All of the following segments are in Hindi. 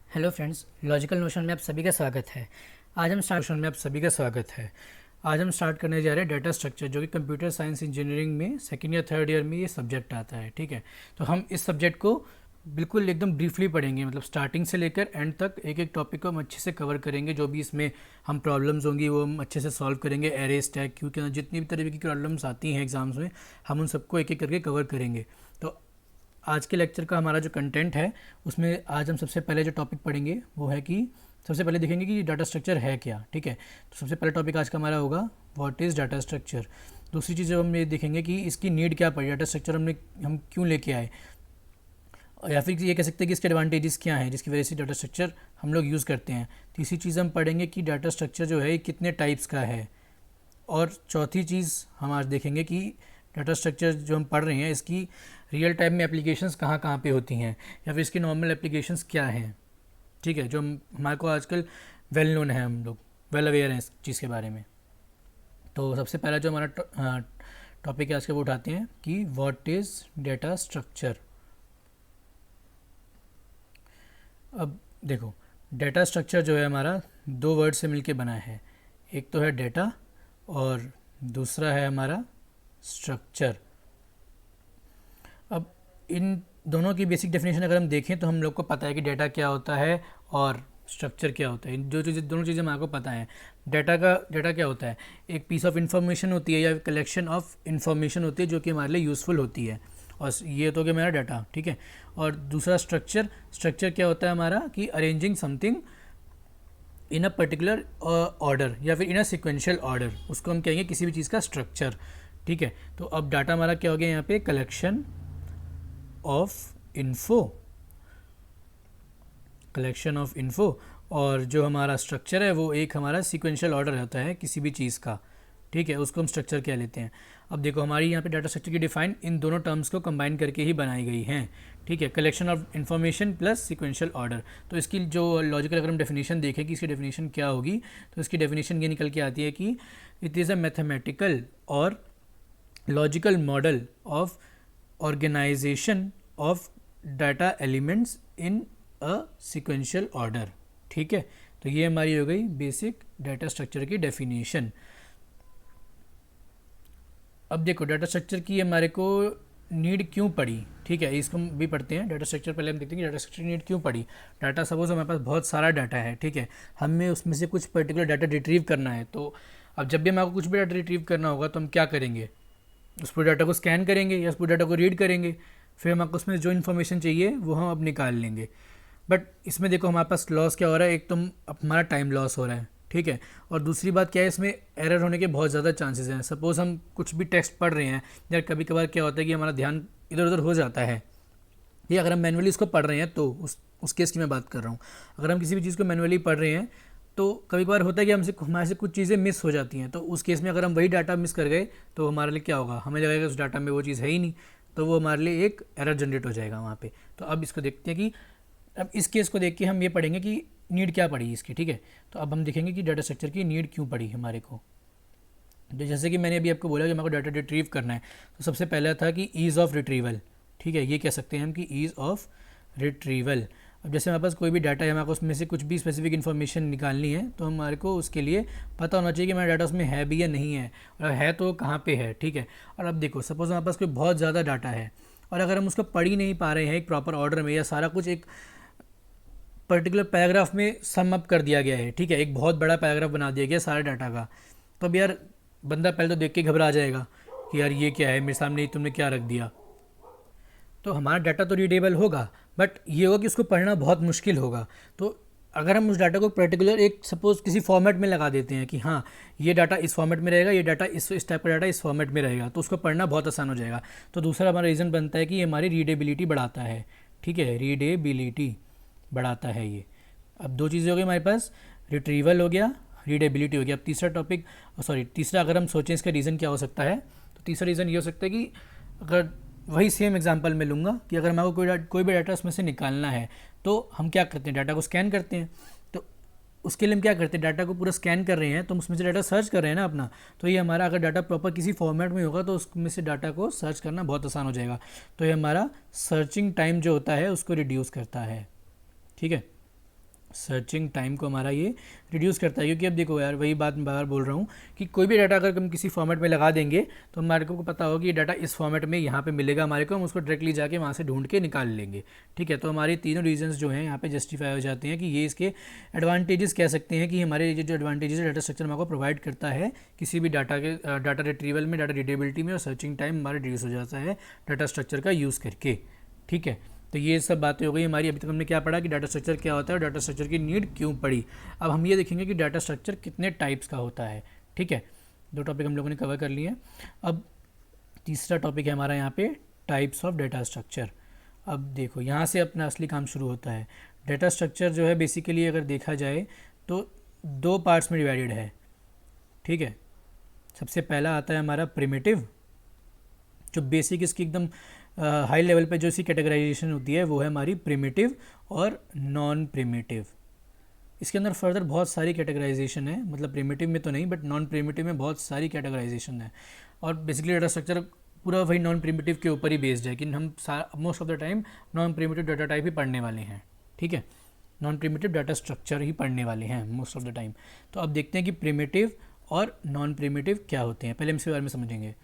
हेलो फ्रेंड्स, लॉजिकल नोशन में आप सभी का स्वागत है। आज हम स्टार्ट करने जा रहे हैं डाटा स्ट्रक्चर, जो कि कंप्यूटर साइंस इंजीनियरिंग में सेकेंड या थर्ड ईयर में ये सब्जेक्ट आता है। ठीक है, तो हम इस सब्जेक्ट को बिल्कुल एकदम ब्रीफली पढ़ेंगे, मतलब स्टार्टिंग से लेकर एंड तक एक एक टॉपिक को हम अच्छे से कवर करेंगे। जो भी इसमें हम प्रॉब्लम्स होंगी वो हम अच्छे से सॉल्व करेंगे। एरे, स्टैक, क्यू के जितनी भी तरह की प्रॉब्लम्स आती हैं एग्जाम्स में, हम उन सबको एक एक करके कवर करेंगे। तो आज के लेक्चर का हमारा जो कंटेंट है उसमें आज हम सबसे पहले जो टॉपिक पढ़ेंगे वो है कि सबसे पहले देखेंगे कि डाटा स्ट्रक्चर है क्या। ठीक है, तो सबसे पहला टॉपिक आज का हमारा होगा व्हाट इज़ डाटा स्ट्रक्चर। दूसरी चीज़ हम ये देखेंगे कि इसकी नीड क्या पड़ी, डाटा स्ट्रक्चर हम क्यों लेके आए, या फिर ये कह सकते हैं कि इसके एडवांटेजेस क्या हैं जिसकी वजह से डाटा स्ट्रक्चर हम लोग यूज़ करते हैं। तीसरी चीज़ हम पढ़ेंगे कि डाटा स्ट्रक्चर जो है कितने टाइप्स का है। और चौथी चीज़ हम आज देखेंगे कि डाटा स्ट्रक्चर जो हम पढ़ रहे हैं इसकी रियल टाइम में एप्लीकेशंस कहाँ कहाँ पे होती हैं, या फिर इसकी नॉर्मल एप्लीकेशंस क्या हैं। ठीक है, जो हमारे को आजकल वेल नोन है, हम लोग वेल अवेयर हैं इस चीज़ के बारे में। तो सबसे पहला जो हमारा टॉपिक है आज का वो उठाते हैं कि व्हाट इज़ डाटा स्ट्रक्चर। अब देखो, डाटा स्ट्रक्चर जो है हमारा दो वर्ड से मिलके बना है। एक तो है डाटा और दूसरा है हमारा स्ट्रक्चर। अब इन दोनों की बेसिक डेफिनेशन अगर हम देखें तो हम लोग को पता है कि डाटा क्या होता है और स्ट्रक्चर क्या होता है। जो चीज़ें दोनों चीज़ें हमारे को पता है। डाटा क्या होता है, एक पीस ऑफ इंफॉर्मेशन होती है या कलेक्शन ऑफ इंफॉर्मेशन होती है जो कि हमारे लिए यूज़फुल होती है, और ये तो कि मेरा डाटा। ठीक है, और दूसरा स्ट्रक्चर क्या होता है हमारा कि arranging something in a particular order या फिर इन अ सिक्वेंशियल ऑर्डर, उसको हम कहेंगे किसी भी चीज़ का स्ट्रक्चर। ठीक है, तो अब डाटा हमारा क्या हो गया यहाँ पे, कलेक्शन ऑफ इन्फो, और जो हमारा स्ट्रक्चर है वो एक हमारा सीक्वेंशियल ऑर्डर होता है किसी भी चीज़ का। ठीक है, उसको हम स्ट्रक्चर कह लेते हैं। अब देखो, हमारी यहाँ पे डाटा स्ट्रक्चर की डिफाइन इन दोनों टर्म्स को कंबाइन करके ही बनाई गई हैं। ठीक है, collection of information plus sequential order. तो इसकी जो लॉजिकल अगर हम डेफिनेशन देखें कि इसकी डेफिनेशन क्या होगी, तो इसकी डेफिनेशन ये निकल के आती है कि इट इज़ अ मैथमेटिकल और logical model of organisation of data elements in a sequential order. ठीक है, तो ये हमारी हो गई बेसिक डाटा स्ट्रक्चर की डेफिनेशन। अब देखो, डाटा स्ट्रक्चर की हमारे को नीड क्यों पड़ी। ठीक है, इसको हम भी पढ़ते हैं। डाटा स्ट्रक्चर पहले हम देखते हैं कि डाटा स्ट्रक्चर की नीड क्यों पड़ी। डाटा सपोज हमारे पास बहुत सारा डाटा है। ठीक है, हमें उसमें से कुछ पर्टिकुलर डाटा रिट्रीव करना है। तो अब जब भी हमारे को कुछ भी डाटा रिट्रीव करना होगा तो हम क्या करेंगे, उस पूरे डाटा को स्कैन करेंगे या उस पूरे डाटा को रीड करेंगे, फिर हमको उसमें जो इन्फॉर्मेशन चाहिए वो हम अब निकाल लेंगे। बट इसमें देखो हमारे पास लॉस क्या हो रहा है, एक तो हमारा टाइम लॉस हो रहा है। ठीक है, और दूसरी बात क्या है, इसमें एरर होने के बहुत ज़्यादा चांसेस हैं। सपोज़ हम कुछ भी टेक्स्ट पढ़ रहे हैं, या कभी कभार क्या होता है कि हमारा ध्यान इधर उधर हो जाता है, या अगर हम मैनुअली इसको पढ़ रहे हैं तो उस केस की मैं बात कर रहा हूँ। अगर हम किसी भी चीज़ को मैनुअली पढ़ रहे हैं तो कभी कभार होता है कि हमारे से कुछ चीज़ें मिस हो जाती हैं। तो उस केस में अगर हम वही डाटा मिस कर गए तो हमारे लिए क्या होगा, हमें लगेगा उस डाटा में वो चीज़ है ही नहीं, तो वो हमारे लिए एक एरर जनरेट हो जाएगा वहाँ पे। तो अब इसको देखते हैं कि अब इस केस को देख के हम ये पढ़ेंगे कि नीड क्या पड़ी इसकी। ठीक है, तो अब हम देखेंगे कि डाटा स्ट्रक्चर की नीड क्यों पड़ी हमारे को। तो जैसे कि मैंने अभी आपको बोला कि हमारे को डाटा रिट्रीव करना है, तो सबसे पहला था कि ईज़ ऑफ रिट्रीवल। ठीक है, ये कह सकते हैं हम कि ईज़ ऑफ रिट्रीवल। अब जैसे हमारे पास कोई भी डाटा है, हमारे को उसमें से कुछ भी स्पेसिफिक इन्फॉर्मेशन निकालनी है, तो हमारे को उसके लिए पता होना चाहिए कि हमारा डाटा उसमें है भी या नहीं है, और है तो कहाँ पे है। ठीक है, और अब देखो, सपोज़ हमारे पास कोई बहुत ज़्यादा डाटा है और अगर हम उसको पढ़ ही नहीं पा रहे हैं एक प्रॉपर ऑर्डर में, या सारा कुछ एक पर्टिकुलर पैराग्राफ में सम अप कर दिया गया है। ठीक है, एक बहुत बड़ा पैराग्राफ बना दिया गया सारे डाटा का, तो अब यार बंदा पहले तो देख के घबरा जाएगा कि यार ये क्या है, मेरे सामने तुमने क्या रख दिया। तो हमारा डाटा तो रीडेबल होगा, बट ये होगा कि उसको पढ़ना बहुत मुश्किल होगा। तो अगर हम उस डाटा को पर्टिकुलर एक सपोज किसी फॉर्मेट में लगा देते हैं कि हाँ ये डाटा इस फॉर्मेट में रहेगा, ये डाटा इस टाइप का डाटा इस फॉर्मेट में रहेगा, तो उसको पढ़ना बहुत आसान हो जाएगा। तो दूसरा हमारा रीज़न बनता है कि ये हमारी रीडेबिलिटी बढ़ाता है। ठीक है, रीडेबिलिटी बढ़ाता है ये। अब दो चीज़ें हो गई हमारे पास, रिट्रीवल हो गया, रीडेबिलिटी हो गया। अब तीसरा अगर हम सोचें इसका रीज़न क्या हो सकता है, तो तीसरा रीज़न ये हो सकता है कि अगर वही सेम एग्जांपल मैं लूँगा कि अगर हमारे को कोई भी डाटा उसमें से निकालना है तो हम क्या करते हैं, डाटा को स्कैन करते हैं। तो उसके लिए हम क्या करते हैं, डाटा को पूरा स्कैन कर रहे हैं तो हम उसमें से डाटा सर्च कर रहे हैं ना अपना। तो ये हमारा अगर डाटा प्रॉपर किसी फॉर्मेट में होगा तो उसमें से डाटा को सर्च करना बहुत आसान हो जाएगा। तो ये हमारा सर्चिंग टाइम जो होता है उसको रिड्यूस करता है। ठीक है, सर्चिंग टाइम को हमारा ये रिड्यूस करता है, क्योंकि अब देखो यार वही बात मैं बार बोल रहा हूँ कि कोई भी डाटा अगर हम किसी फॉर्मेट में लगा देंगे तो हमारे को पता होगा कि ये डाटा इस फॉर्मेट में यहाँ पे मिलेगा हमारे को, हम उसको डायरेक्टली जाके वहाँ से ढूंढ के निकाल लेंगे। ठीक है, तो हमारे तीनों रीजंस जो हैं यहाँ पे जस्टिफाई हो जाते हैं कि ये इसके एडवांटेजेस कह सकते हैं कि हमारे ये जो एडवांटेजेस डाटा स्ट्रक्चर हमारे को प्रोवाइड करता है किसी भी डाटा के डाटा रिट्रीवल में, डाटा रीडेबिलिटी में, और सर्चिंग टाइम हमारा रिड्यूस हो जाता है डाटा स्ट्रक्चर का यूज़ करके। ठीक है, तो ये सब बातें हो गई हमारी। अभी तक हमने क्या पढ़ा कि डाटा स्ट्रक्चर क्या होता है और डाटा स्ट्रक्चर की नीड क्यों पड़ी। अब हम ये देखेंगे कि डाटा स्ट्रक्चर कितने टाइप्स का होता है। ठीक है, दो टॉपिक हम लोगों ने कवर कर लिए हैं। अब तीसरा टॉपिक है हमारा यहाँ पे टाइप्स ऑफ डाटा स्ट्रक्चर। अब देखो यहाँ से अपना असली काम शुरू होता है। डाटा स्ट्रक्चर जो है बेसिकली अगर देखा जाए तो दो पार्ट्स में डिवाइडेड है। ठीक है, सबसे पहला आता है हमारा प्रिमिटिव, जो बेसिक इसकी एकदम हाई लेवल पे जो इसकी कैटेगराइजेशन होती है वो है हमारी प्रिमिटिव और नॉन प्रिमिटिव। इसके अंदर फर्दर बहुत सारी कैटेगराइजेशन है, मतलब प्रिमिटिव में तो नहीं बट नॉन प्रिमिटिव में बहुत सारी कैटेगराइजेशन है। और बेसिकली डाटा स्ट्रक्चर पूरा वही नॉन प्रिमिटिव के ऊपर ही बेस्ड है कि हम most of the time non primitive data type ही पढ़ने वाले हैं। ठीक है, नॉन प्रिमिटिव डाटा स्ट्रक्चर ही पढ़ने वाले हैं मोस्ट ऑफ द टाइम। तो अब देखते हैं कि प्रिमिटिव और नॉन प्रिमिटिव क्या होते हैं, पहले हम इसके बारे में समझेंगे।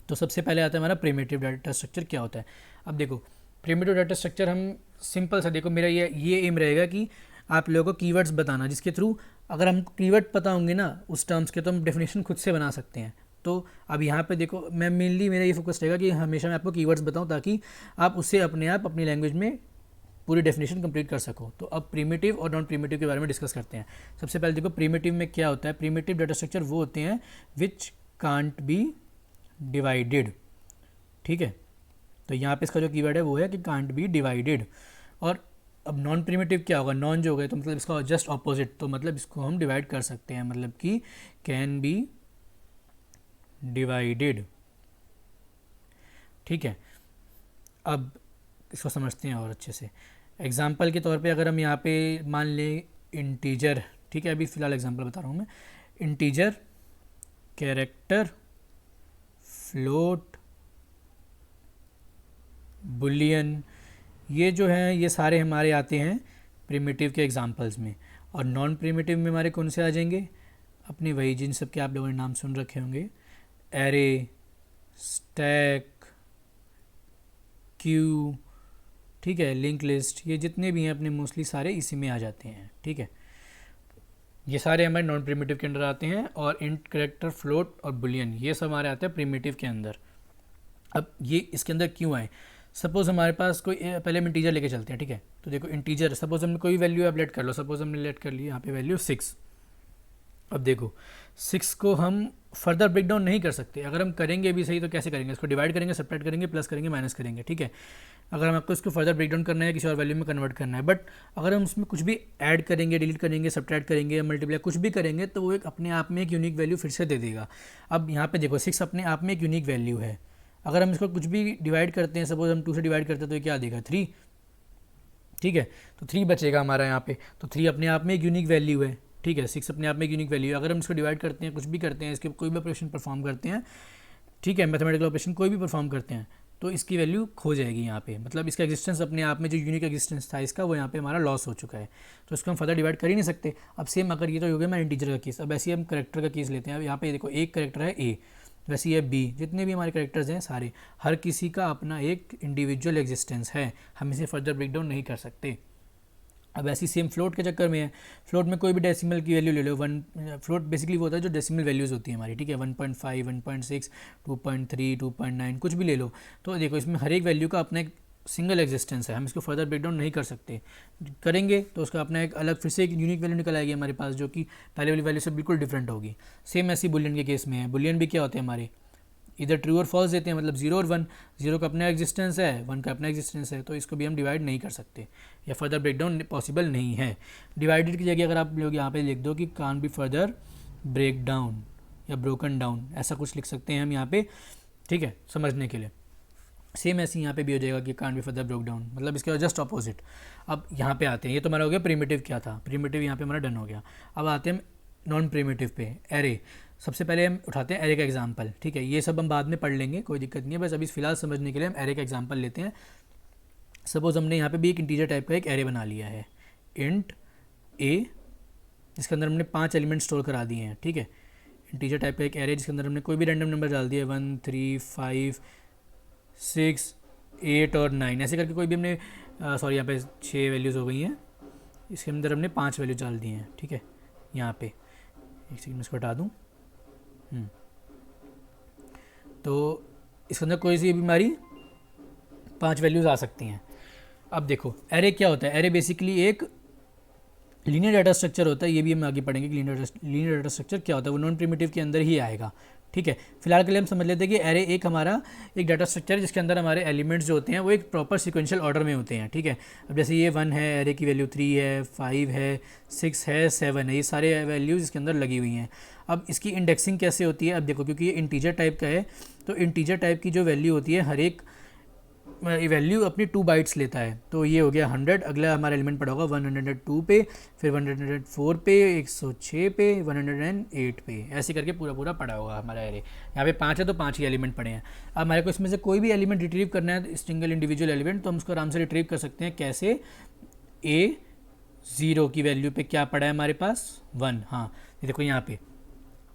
तो सबसे पहले आता है हमारा प्रिमिटिव डाटा स्ट्रक्चर क्या होता है। अब देखो प्रिमिटिव डाटा स्ट्रक्चर हम सिंपल सा, देखो मेरा ये एम रहेगा कि आप लोगों को कीवर्ड्स बताना, जिसके थ्रू अगर हमको कीवर्ड पता होंगे ना उस टर्म्स के तो हम डेफिनेशन खुद से बना सकते हैं। तो अब यहाँ पे देखो मैं मेनली मेरा ये फोकस रहेगा कि हमेशा मैं आपको कीवर्ड्स बताऊँ ताकि आप उससे अपने आप अपनी लैंग्वेज में पूरी डेफिनेशन कंप्लीट कर सको। तो अब प्रिमिटिव और नॉन प्रिमिटिव के बारे में डिस्कस करते हैं। सबसे पहले देखो प्रिमिटिव में क्या होता है। प्रिमिटिव डाटा स्ट्रक्चर वो होते हैं विच कांट बी डिवाइडेड। ठीक है, तो यहाँ पे इसका जो कीवर्ड है वो है कि कांट बी डिवाइडेड। और अब नॉन प्रिमिटिव क्या होगा, नॉन जो हो गया तो मतलब इसका जस्ट ऑपोजिट, तो मतलब इसको हम डिवाइड कर सकते हैं, मतलब कि कैन बी डिवाइडेड। ठीक है, अब इसको समझते हैं और अच्छे से। एग्जाम्पल के तौर पे अगर हम यहाँ पे मान लें इंटीजर, ठीक है अभी फ़िलहाल एग्जाम्पल बता रहा हूँ मैं, इंटीजर, कैरेक्टर, फ्लोट, बुलियन, ये जो हैं ये सारे हमारे आते हैं प्रिमिटिव के एग्जांपल्स में। और नॉन प्रिमिटिव में हमारे कौन से आ जाएंगे, अपने वही जिन सब के आप लोगों ने नाम सुन रखे होंगे, एरे, स्टैक, क्यू, ठीक है, लिंक लिस्ट, ये जितने भी हैं अपने मोस्टली सारे इसी में आ जाते हैं। ठीक है, ये सारे हमारे नॉन प्रिमिटिव के अंदर आते हैं। और इंट, कैरेक्टर, फ्लोट और बुलियन ये सब हमारे आते हैं प्रिमिटिव के अंदर। अब ये इसके अंदर क्यों आए, सपोज़ हमारे पास कोई, पहले हम इंटीजर लेके चलते हैं। ठीक है, तो देखो इंटीजर सपोज़ हमने कोई वैल्यू आप लेट कर लो, सपोज़ हमने लेट कर ली यहाँ पे वैल्यू 6। अब देखो 6 को हम फर्दर ब्रेक डाउन नहीं कर सकते। अगर हम करेंगे भी सही तो कैसे करेंगे, इसको डिवाइड करेंगे, सब्ट्रैक्ट करेंगे, प्लस करेंगे, माइनस करेंगे। ठीक है, अगर हम आपको इसको फर्दर ब्रेक डाउन करना है, किसी और वैल्यू में कन्वर्ट करना है, बट अगर हम उसमें कुछ भी ऐड करेंगे, डिलीट करेंगे, सब्ट्रैक्ट करेंगे, मल्टीप्लाई कुछ भी करेंगे तो वो एक अपने आप में एक यूनिक वैल्यू फिर से दे देगा। अब यहाँ पे देखो 6 अपने आप में एक यूनिक वैल्यू है। अगर हम इसको कुछ भी डिवाइड करते हैं, सपोज हम 2 से डिवाइड करते हैं तो ये क्या देगा 3। ठीक है, तो 3 बचेगा हमारा यहाँ पे, तो 3 अपने आप में एक यूनिक वैल्यू है। ठीक है, 6 अपने आप में एक यूनिक वैल्यू है। अगर हम इसको डिवाइड करते हैं, कुछ भी करते हैं, इसके कोई भी ऑपरेशन परफॉर्म करते हैं, ठीक है, मैथमेटिकल ऑपरेशन कोई भी परफॉर्म करते हैं तो इसकी वैल्यू खो जाएगी यहाँ पे, मतलब इसका एग्जिस्टेंस अपने आप में जो यूनिक एग्जिस्टेंस था इसका वो यहाँ पे हमारा लॉस हो चुका है। तो इसको हम फर्दर डिवाइड कर ही नहीं सकते। अब सेम अगर ये तो हो गया मैं इंटीजर का केस, अब ऐसे ही हम करेक्टर का केस लेते हैं। अब यहाँ पे देखो एक करेक्टर है ए, वैसे ये बी, जितने भी हमारे करेक्टर्स हैं सारे, हर किसी का अपना एक इंडिविजुअल एग्जिस्टेंस है, हम इसे फर्दर ब्रेक डाउन नहीं कर सकते। अब ऐसी सेम फ्लोट के चक्कर में है, फ्लोट में कोई भी डेसिमल की वैल्यू ले लो, फ्लोट बेसिकली वो होता है जो डेसिमल वैल्यूज़ होती है हमारी। ठीक है, 1.5, 1.6, 2.3, 2.9 कुछ भी ले लो, तो देखो इसमें हर एक वैल्यू का अपना एक सिंगल एग्जिस्टेंस है, हम इसको फर्दर ब्रेक डाउन नहीं कर सकते। करेंगे तो उसका अपना एक अलग फिर से एक यूनिक वैल्यू निकल आएगी हमारे पास, जो कि पहले वाली वैल्यू से बिल्कुल डिफरेंट होगी। सेम ऐसी बुलियन के केस में है। बुलियन भी क्या होते हैं हमारे, इधर ट्रू और फॉल्स देते हैं, मतलब 0 और 1, 0 का अपना एग्जिस्टेंस है, 1 का अपना एग्जिस्टेंस है, तो इसको भी हम डिवाइड नहीं कर सकते या फर्दर ब्रेकडाउन पॉसिबल नहीं है। डिवाइडेड की जगह अगर आप लोग यहाँ पे लिख दो कि can be further break down या ब्रोकन डाउन, ऐसा कुछ लिख सकते हैं हम यहाँ पे। ठीक है, समझने के लिए सेम ऐसे यहाँ पे भी हो जाएगा कि can be further broke down, मतलब इसके जस्ट ऑपोजिट। अब यहाँ पे आते हैं, ये तो हमारा हो गया प्रिमिटिव क्या था, प्रिमिटिव यहाँ पे हमारा डन हो गया। अब आते हैं नॉन प्रिमिटिव पे, एरे। सबसे पहले हम उठाते हैं एरे का एग्जांपल। ठीक है, ये सब हम बाद में पढ़ लेंगे, कोई दिक्कत नहीं है, बस अभी फिलहाल समझने के लिए हम एरे का एग्जांपल लेते हैं। सपोज हमने यहाँ पे भी एक इंटीजर टाइप का एक एरे बना लिया है। इंट ए, जिसके अंदर हमने 5 एलिमेंट स्टोर करा दिए हैं, ठीक है। इंटीजर टाइप का एक एरे जिसके अंदर हमने कोई भी रैंडम नंबर डाल दिया, 1 3 5 6 8 और 9, ऐसे करके कोई भी हमने सॉरी यहाँ पे 6 वैल्यूज़ हो गई हैं, इसके अंदर हमने 5 वैल्यू डाल दी हैं, ठीक है। यहाँ पे एक सेकंड में इसको हटा दूँ। तो इसके अंदर कोई सी भी हमारी 5 वैल्यूज़ आ सकती हैं। अब देखो एरे क्या होता है, एरे बेसिकली एक लीनियर डाटा स्ट्रक्चर होता है, ये भी हम आगे पढ़ेंगे कि लीनियर डाटा स्ट्रक्चर क्या होता है, वो नॉन प्रिमिटिव के अंदर ही आएगा, ठीक है। फिलहाल के लिए हम समझ लेते हैं कि एरे एक हमारा एक डाटा स्ट्रक्चर है जिसके अंदर हमारे एलिमेंट्स जो होते हैं वो एक प्रॉपर सिक्वेंशियल ऑर्डर में होते हैं, ठीक है। अब जैसे ये 1 है, एरे की वैल्यू 3 है, 5 है, 6 है, 7 है, ये सारे वैल्यूज़ इसके अंदर लगी हुई हैं। अब इसकी इंडेक्सिंग कैसे होती है, अब देखो क्योंकि ये इंटीजर टाइप का है, तो इंटीजर टाइप की जो वैल्यू होती है हर एक वैल्यू अपनी 2 बाइट्स लेता है। तो ये हो गया 100, अगला हमारा एलिमेंट पड़ा होगा 102 पे, फिर 104 पे, 106 पे, 108 पे, ऐसे करके पूरा पड़ा होगा हमारा एरे। यहाँ पे 5 है तो 5 ही एलिमेंट पड़े हैं। अब हमारे को इसमें से कोई भी एलिमेंट रिट्रीव करना है, सिंगल इंडिविजुअल एलिमेंट, तो हम उसको आराम से रिट्रीव कर सकते हैं। कैसे, A0 की वैल्यू पे क्या पड़ा है हमारे पास, 1। हाँ ये देखो यहाँ पे,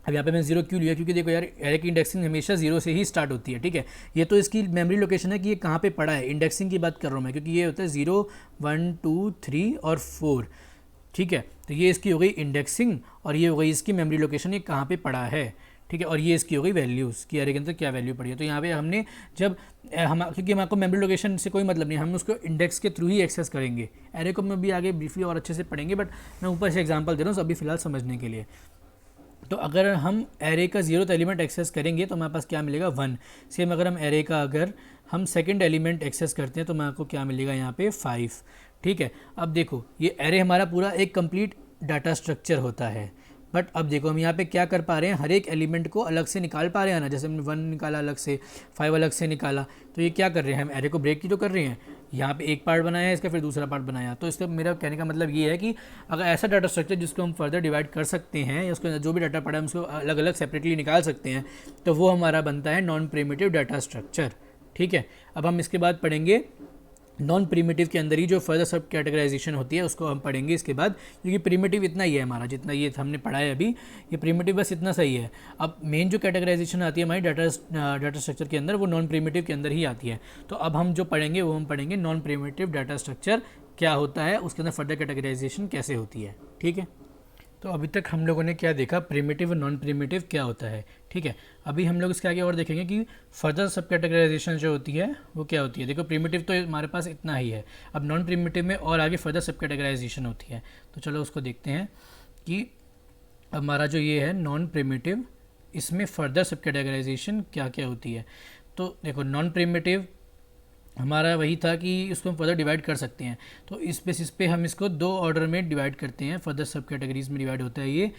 अब यहाँ पे मैं 0 क्यों लिया, क्योंकि देखो यार एरे की इंडेक्सिंग हमेशा 0 से ही स्टार्ट होती है, ठीक है। ये तो इसकी मेमोरी लोकेशन है कि ये कहाँ पे पड़ा है, इंडेक्सिंग की बात कर रहा हूँ मैं, क्योंकि ये होता है 0 1 2 3 और 4, ठीक है। तो ये इसकी हो गई इंडेक्सिंग और ये हो गई इसकी मेमोरी लोकेशन, ये कहाँ पे पड़ा है, ठीक है। और ये इसकी हो गई वैल्यूज़ कि एरे के अंदर क्या वैल्यू पड़ी है। तो यहाँ पे हमने जब क्योंकि हमको मेमोरी लोकेशन से कोई मतलब नहीं, हम उसको इंडेक्स के थ्रू ही एक्सेस करेंगे। एरे को मैं भी आगे ब्रीफली और अच्छे से पढ़ेंगे, बट मैं ऊपर से एग्जाम्पल दे रहा हूँ अभी फिलहाल समझने के लिए। तो अगर हम एरे का 0th एलिमेंट एक्सेस करेंगे तो हमारे पास क्या मिलेगा, 1। सेम अगर हम एरे का अगर हम सेकंड एलिमेंट एक्सेस करते हैं तो हमारे को क्या मिलेगा यहाँ पे, 5, ठीक है। अब देखो ये एरे हमारा पूरा एक कंप्लीट डाटा स्ट्रक्चर होता है, बट अब देखो हम यहाँ पे क्या कर पा रहे हैं, हर एक एलिमेंट को अलग से निकाल पा रहे हैं ना। जैसे हमने 1 निकाला अलग से, 5 अलग से निकाला, तो ये क्या कर रहे हैं, हम एरे को ब्रेक ही तो कर रहे हैं। यहाँ पे एक पार्ट बनाया है इसका, फिर दूसरा पार्ट बनाया। तो इसका मेरा कहने का मतलब ये है कि अगर ऐसा डाटा स्ट्रक्चर जिसको हम फर्दर डिवाइड कर सकते हैं या उसके अंदर जो भी डाटा पड़ा है हम उसको अलग अलग सेपरेटली निकाल सकते हैं, तो वो हमारा बनता है नॉन प्रिमिटिव डाटा स्ट्रक्चर, ठीक है। अब हम इसके बाद पढ़ेंगे नॉन प्रिमिटिव के अंदर ही जो फर्दर सब कैटेगराइजेशन होती है उसको हम पढ़ेंगे इसके बाद, क्योंकि प्रिमिटिव इतना ही है हमारा, जितना ये हमने पढ़ा है अभी, ये प्रिमिटिव बस इतना सही है। अब मेन जो कैटेगराइजेशन आती है हमारी डाटा स्ट्रक्चर के अंदर, वो नॉन प्रिमिटिव के अंदर ही आती है। तो अब हम जो पढ़ेंगे वो हम पढ़ेंगे नॉन प्रिमिटिव डाटा स्ट्रक्चर क्या होता है, उसके अंदर फर्दर कैटेगराइजेशन कैसे होती है, ठीक है। तो अभी तक हम लोगों ने क्या देखा, प्रिमिटिव और नॉन प्रिमिटिव क्या होता है, ठीक है। अभी हम लोग इसके आगे और देखेंगे कि फर्दर सब कैटेगराइजेशन जो होती है वो क्या होती है। देखो प्रिमिटिव तो हमारे पास इतना ही है, अब नॉन प्रिमिटिव में और आगे फर्दर सब कैटेगराइजेशन होती है। तो चलो उसको देखते हैं कि हमारा जो ये है नॉन प्रिमिटिव, इसमें फर्दर सब कैटेगराइजेशन क्या क्या होती है। तो देखो नॉन प्रिमिटिव हमारा वही था कि इसको हम फर्दर डिवाइड कर सकते हैं। तो इस बेसिस पे हम इसको 2 ऑर्डर में डिवाइड करते हैं, फर्दर सब कैटेगरीज में डिवाइड होता है ये,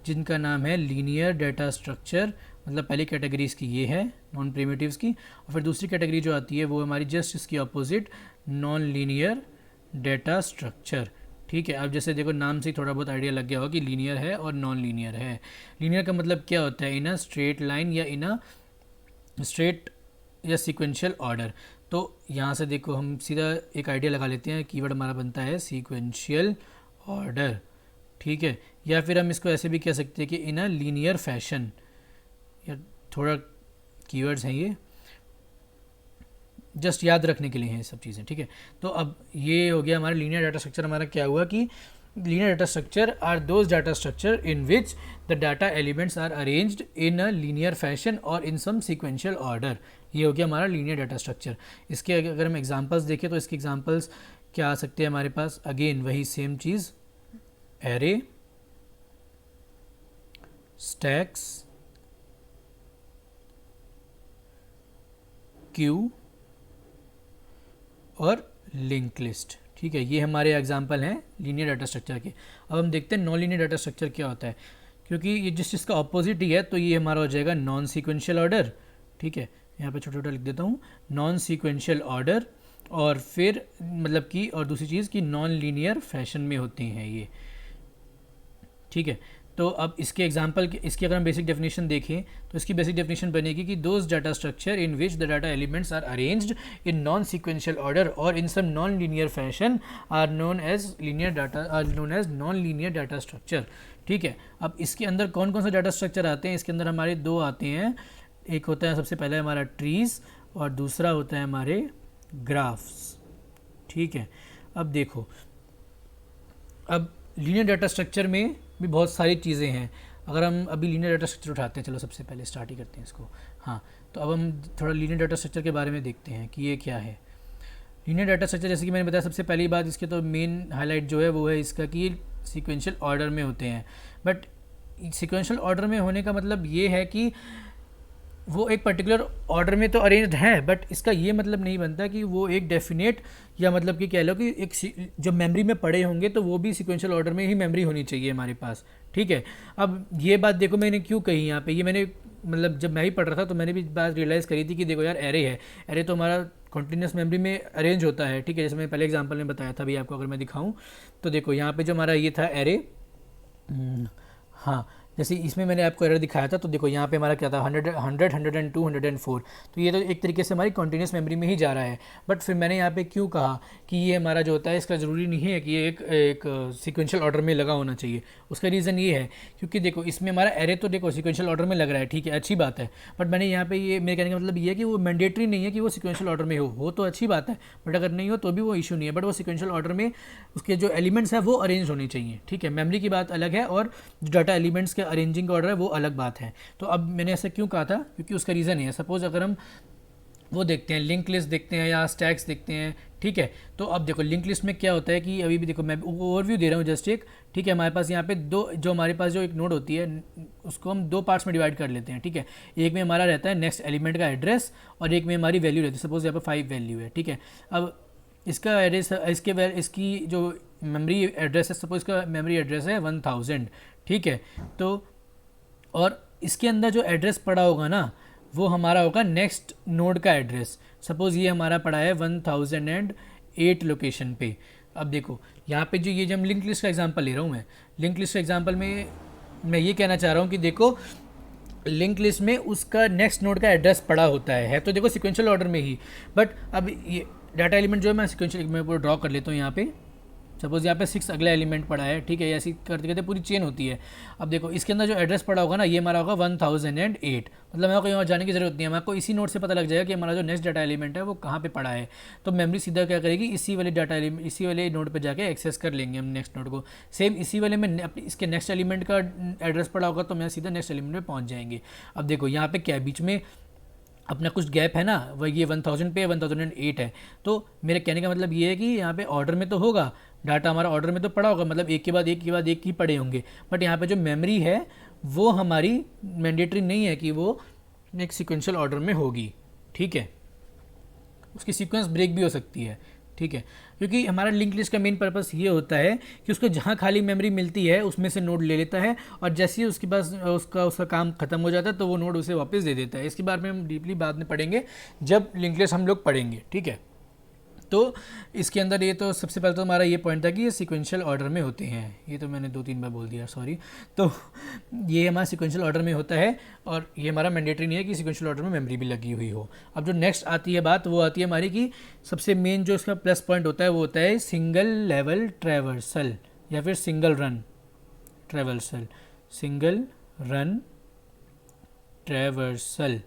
जिनका नाम है लीनियर डाटा स्ट्रक्चर। मतलब पहली कैटेगरीज की ये है नॉन प्रिमिटिव्स की, और फिर दूसरी कैटेगरी जो आती है वो हमारी जस्ट इसकी opposite non linear data structure, ठीक है। अब जैसे देखो नाम से थोड़ा बहुत आइडिया लग गया होगा कि लीनियर है और नॉन लीनियर है। लीनियर का मतलब क्या होता है, इन अ स्ट्रेट लाइन या इन अ स्ट्रेट या सीक्वेंशियल ऑर्डर। तो यहाँ से देखो हम सीधा एक आइडिया लगा लेते हैं, कीवर्ड हमारा बनता है सीक्वेंशियल ऑर्डर, ठीक है। या फिर हम इसको ऐसे भी कह सकते हैं कि इन अ लीनियर फैशन, या थोड़ा कीवर्ड्स हैं ये जस्ट याद रखने के लिए हैं ये सब चीज़ें, ठीक है। तो अब ये हो गया हमारा लीनियर डाटा स्ट्रक्चर। हमारा क्या हुआ कि linear data structure are those data structure in which the data elements are arranged in a linear fashion or in some sequential order। ये हो गया हमारा linear data structure। इसके अगर हम एग्जांपल्स देखें तो इसके एग्जांपल्स क्या आ सकते हैं हमारे पास, अगेन वही सेम चीज़, एरे, स्टैक्स, क्यू और लिंक लिस्ट, ठीक है। ये हमारे एग्जाम्पल हैं लीनियर डाटा स्ट्रक्चर के। अब हम देखते हैं नॉन लीनियर डाटा स्ट्रक्चर क्या होता है, क्योंकि ये जिस चीज़ का ऑपोजिट ही है, तो ये हमारा हो जाएगा नॉन सीक्वेंशियल ऑर्डर, ठीक है। यहाँ पे छोटा छोटा लिख देता हूँ, नॉन सीक्वेंशियल ऑर्डर, और फिर मतलब कि और दूसरी चीज़ कि नॉन लीनियर फैशन में होती हैं ये, ठीक है। तो अब इसके एग्जांपल इसकी अगर हम बेसिक डेफिनेशन देखें तो इसकी बेसिक डेफिनेशन बनेगी कि those data structure in which the data elements are arranged in non sequential order और in some non linear fashion are known as non linear data structure. ठीक है, अब इसके अंदर कौन कौन से डाटा स्ट्रक्चर आते हैं? इसके अंदर हमारे दो आते हैं, एक होता है सबसे पहले हमारा ट्रीज़ और दूसरा होता है हमारे ग्राफ्स। ठीक है, अब देखो, अब लीनियर डाटा स्ट्रक्चर में भी बहुत सारी चीज़ें हैं। अगर हम अभी लीनियर डाटा स्ट्रक्चर उठाते हैं, चलो सबसे पहले स्टार्ट ही करते हैं इसको। हाँ, तो अब हम थोड़ा लीनियर डाटा स्ट्रक्चर के बारे में देखते हैं कि ये क्या है। लीनियर डाटा स्ट्रक्चर जैसे कि मैंने बताया, सबसे पहली बात इसके तो मेन हाईलाइट जो है वो है इसका कि ये सीक्वेंशियल ऑर्डर में होते हैं। बट सीक्वेंशियल ऑर्डर में होने का मतलब ये है कि वो एक पर्टिकुलर ऑर्डर में तो अरेंज्ड है, बट इसका ये मतलब नहीं बनता कि वो एक डेफिनेट, या मतलब कि कह लो कि एक जब मेमोरी में पड़े होंगे तो वो भी सीक्वेंशियल ऑर्डर में ही मेमोरी होनी चाहिए हमारे पास। ठीक है, अब ये बात देखो मैंने क्यों कही यहाँ पे, ये मैंने मतलब जब मैं ही पढ़ रहा था तो मैंने भी बात रियलाइज़ करी थी कि देखो यार, एरे है, एरे तो हमारा कॉन्टीन्यूस मेमोरी में अरेंज होता है। ठीक है, जैसे मैं पहले एग्जाम्पल में बताया था अभी आपको, अगर मैं दिखाऊँ तो देखो यहाँ पर जो हमारा ये था एरे, हाँ, जैसे इसमें मैंने आपको एरर दिखाया था, तो देखो यहाँ पे हमारा क्या था 100, 102, 104, तो ये तो एक तरीके से हमारी कॉन्टीन्यूस मेमोरी में ही जा रहा है। बट फिर मैंने यहाँ पे क्यों कहा कि ये हमारा जो होता है इसका ज़रूरी नहीं है कि ये एक सीक्वेंशियल ऑर्डर में लगा होना चाहिए। उसका रीज़न ये है क्योंकि देखो इसमें हमारा एरे तो देखो सीक्वेंशियल ऑर्डर में लग रहा है, ठीक है, अच्छी बात है, बट मैंने यहाँ पे ये मेरे कहने का मतलब ये है कि वो मैंडेटरी नहीं है कि वो सीक्वेंशियल ऑर्डर में हो तो अच्छी बात है, बट अगर नहीं हो तो भी वो इशू नहीं है। बट वो सीक्वेंशियल ऑर्डर में उसके जो एलिमेंट्स हैं वो अरेंज होने चाहिए। ठीक है, मेमोरी की बात अलग है और जो डाटा एलिमेंट्स के अरेंजिंग का ऑर्डर है वो अलग बात है। तो अब मैंने ऐसा क्यों कहा था, क्योंकि उसका रीज़न है, सपोज अगर हम वो देखते हैं, लिंक लिस्ट देखते हैं या स्टैक्स देखते हैं। ठीक है, तो अब देखो लिंक लिस्ट में क्या होता है कि अभी भी देखो मैं ओवरव्यू दे रहा हूँ जस्ट एक। ठीक है, हमारे पास यहाँ पे दो, जो हमारे पास जो एक नोड होती है उसको हम दो पार्ट्स में डिवाइड कर लेते हैं। ठीक है, एक में हमारा रहता है नेक्स्ट एलिमेंट का एड्रेस और एक में हमारी वैल्यू रहती है। सपोज यहाँ पर 5 वैल्यू है। ठीक है, अब इसका एड्रेस, इसकी जो मेमोरी एड्रेस है, सपोज इसका मेमोरी एड्रेस है 1000। ठीक है, तो और इसके अंदर जो एड्रेस पड़ा होगा ना वो हमारा होगा नेक्स्ट नोड का एड्रेस। सपोज़ ये हमारा पड़ा है 1008 लोकेशन पे। अब देखो यहाँ पे जो ये जब लिंक लिस्ट का एग्जांपल ले रहा हूँ मैं, लिंक लिस्ट का एग्जांपल में मैं ये कहना चाह रहा हूँ कि देखो लिंक लिस्ट में उसका नेक्स्ट नोड का एड्रेस पड़ा होता है तो देखो सीक्वेंशियल ऑर्डर में ही। बट अब ये डाटा एलिमेंट जो है मैं सीक्वेंशियल में पूरा ड्रॉ कर लेता हूँ यहाँ पे। सपोज़ यहाँ पे 6 अगला एलिमेंट पड़ा है। ठीक है, ऐसी करते करते पूरी चेन होती है। अब देखो इसके अंदर जो एड्रेस पड़ा होगा ना ये हमारा होगा 1008। मतलब मेरे को कहीं और जाने की ज़रूरत नहीं है, मेरे को इसी नोड से पता लग जाएगा कि हमारा जो नेक्स्ट डाटा एलिमेंट है वो कहाँ पे पड़ा है। तो मेमोरी सीधा क्या करेगी, इसी वाले डाटा एलिमेंट, इसी वाले नोड पर जाके एक्सेस कर लेंगे हम नेक्स्ट नोड को। सेम इसी वाले में इसके नेक्स्ट एलिमेंट का एड्रेस पड़ा होगा तो मैं सीधा नेक्स्ट एलिमेंट में पहुँच जाएंगे। अब देखो यहाँ पे क्या बीच में अपना कुछ गैप है ना, वह ये 1000 पे 1008 है। तो मेरे कहने का मतलब ये है कि यहाँ पे ऑर्डर में तो होगा डाटा, हमारा ऑर्डर में तो पड़ा होगा, मतलब एक के बाद एक के बाद एक ही पड़े होंगे। बट यहाँ पे जो मेमोरी है वो हमारी मैंडेटरी नहीं है कि वो एक सीक्वेंशियल ऑर्डर में होगी। ठीक है, उसकी सीक्वेंस ब्रेक भी हो सकती है। ठीक है, क्योंकि हमारा लिंक लिस्ट का मेन पर्पस ये होता है कि उसको जहाँ खाली मेमोरी मिलती है उसमें से नोड ले लेता है और जैसे ही उसके पास उसका काम खत्म हो जाता है तो वो नोड उसे वापस दे देता है। इसके बारे में हम डीपली बाद में पढ़ेंगे जब लिंक लिस्ट हम लोग पढ़ेंगे। ठीक है, तो इसके अंदर ये तो सबसे पहले तो हमारा ये पॉइंट था कि ये सीक्वेंशियल ऑर्डर में होते हैं। ये तो मैंने 2-3 बार बोल दिया, सॉरी। तो ये हमारा सीक्वेंशियल ऑर्डर में होता है और ये हमारा मैंडेटरी नहीं है कि सीक्वेंशियल ऑर्डर में मेमोरी भी लगी हुई हो। अब जो नेक्स्ट आती है बात वो आती है हमारी कि सबसे मेन जो इसका प्लस पॉइंट होता है वो होता है सिंगल लेवल ट्रैवर्सल या फिर single run traversal, single run traversal.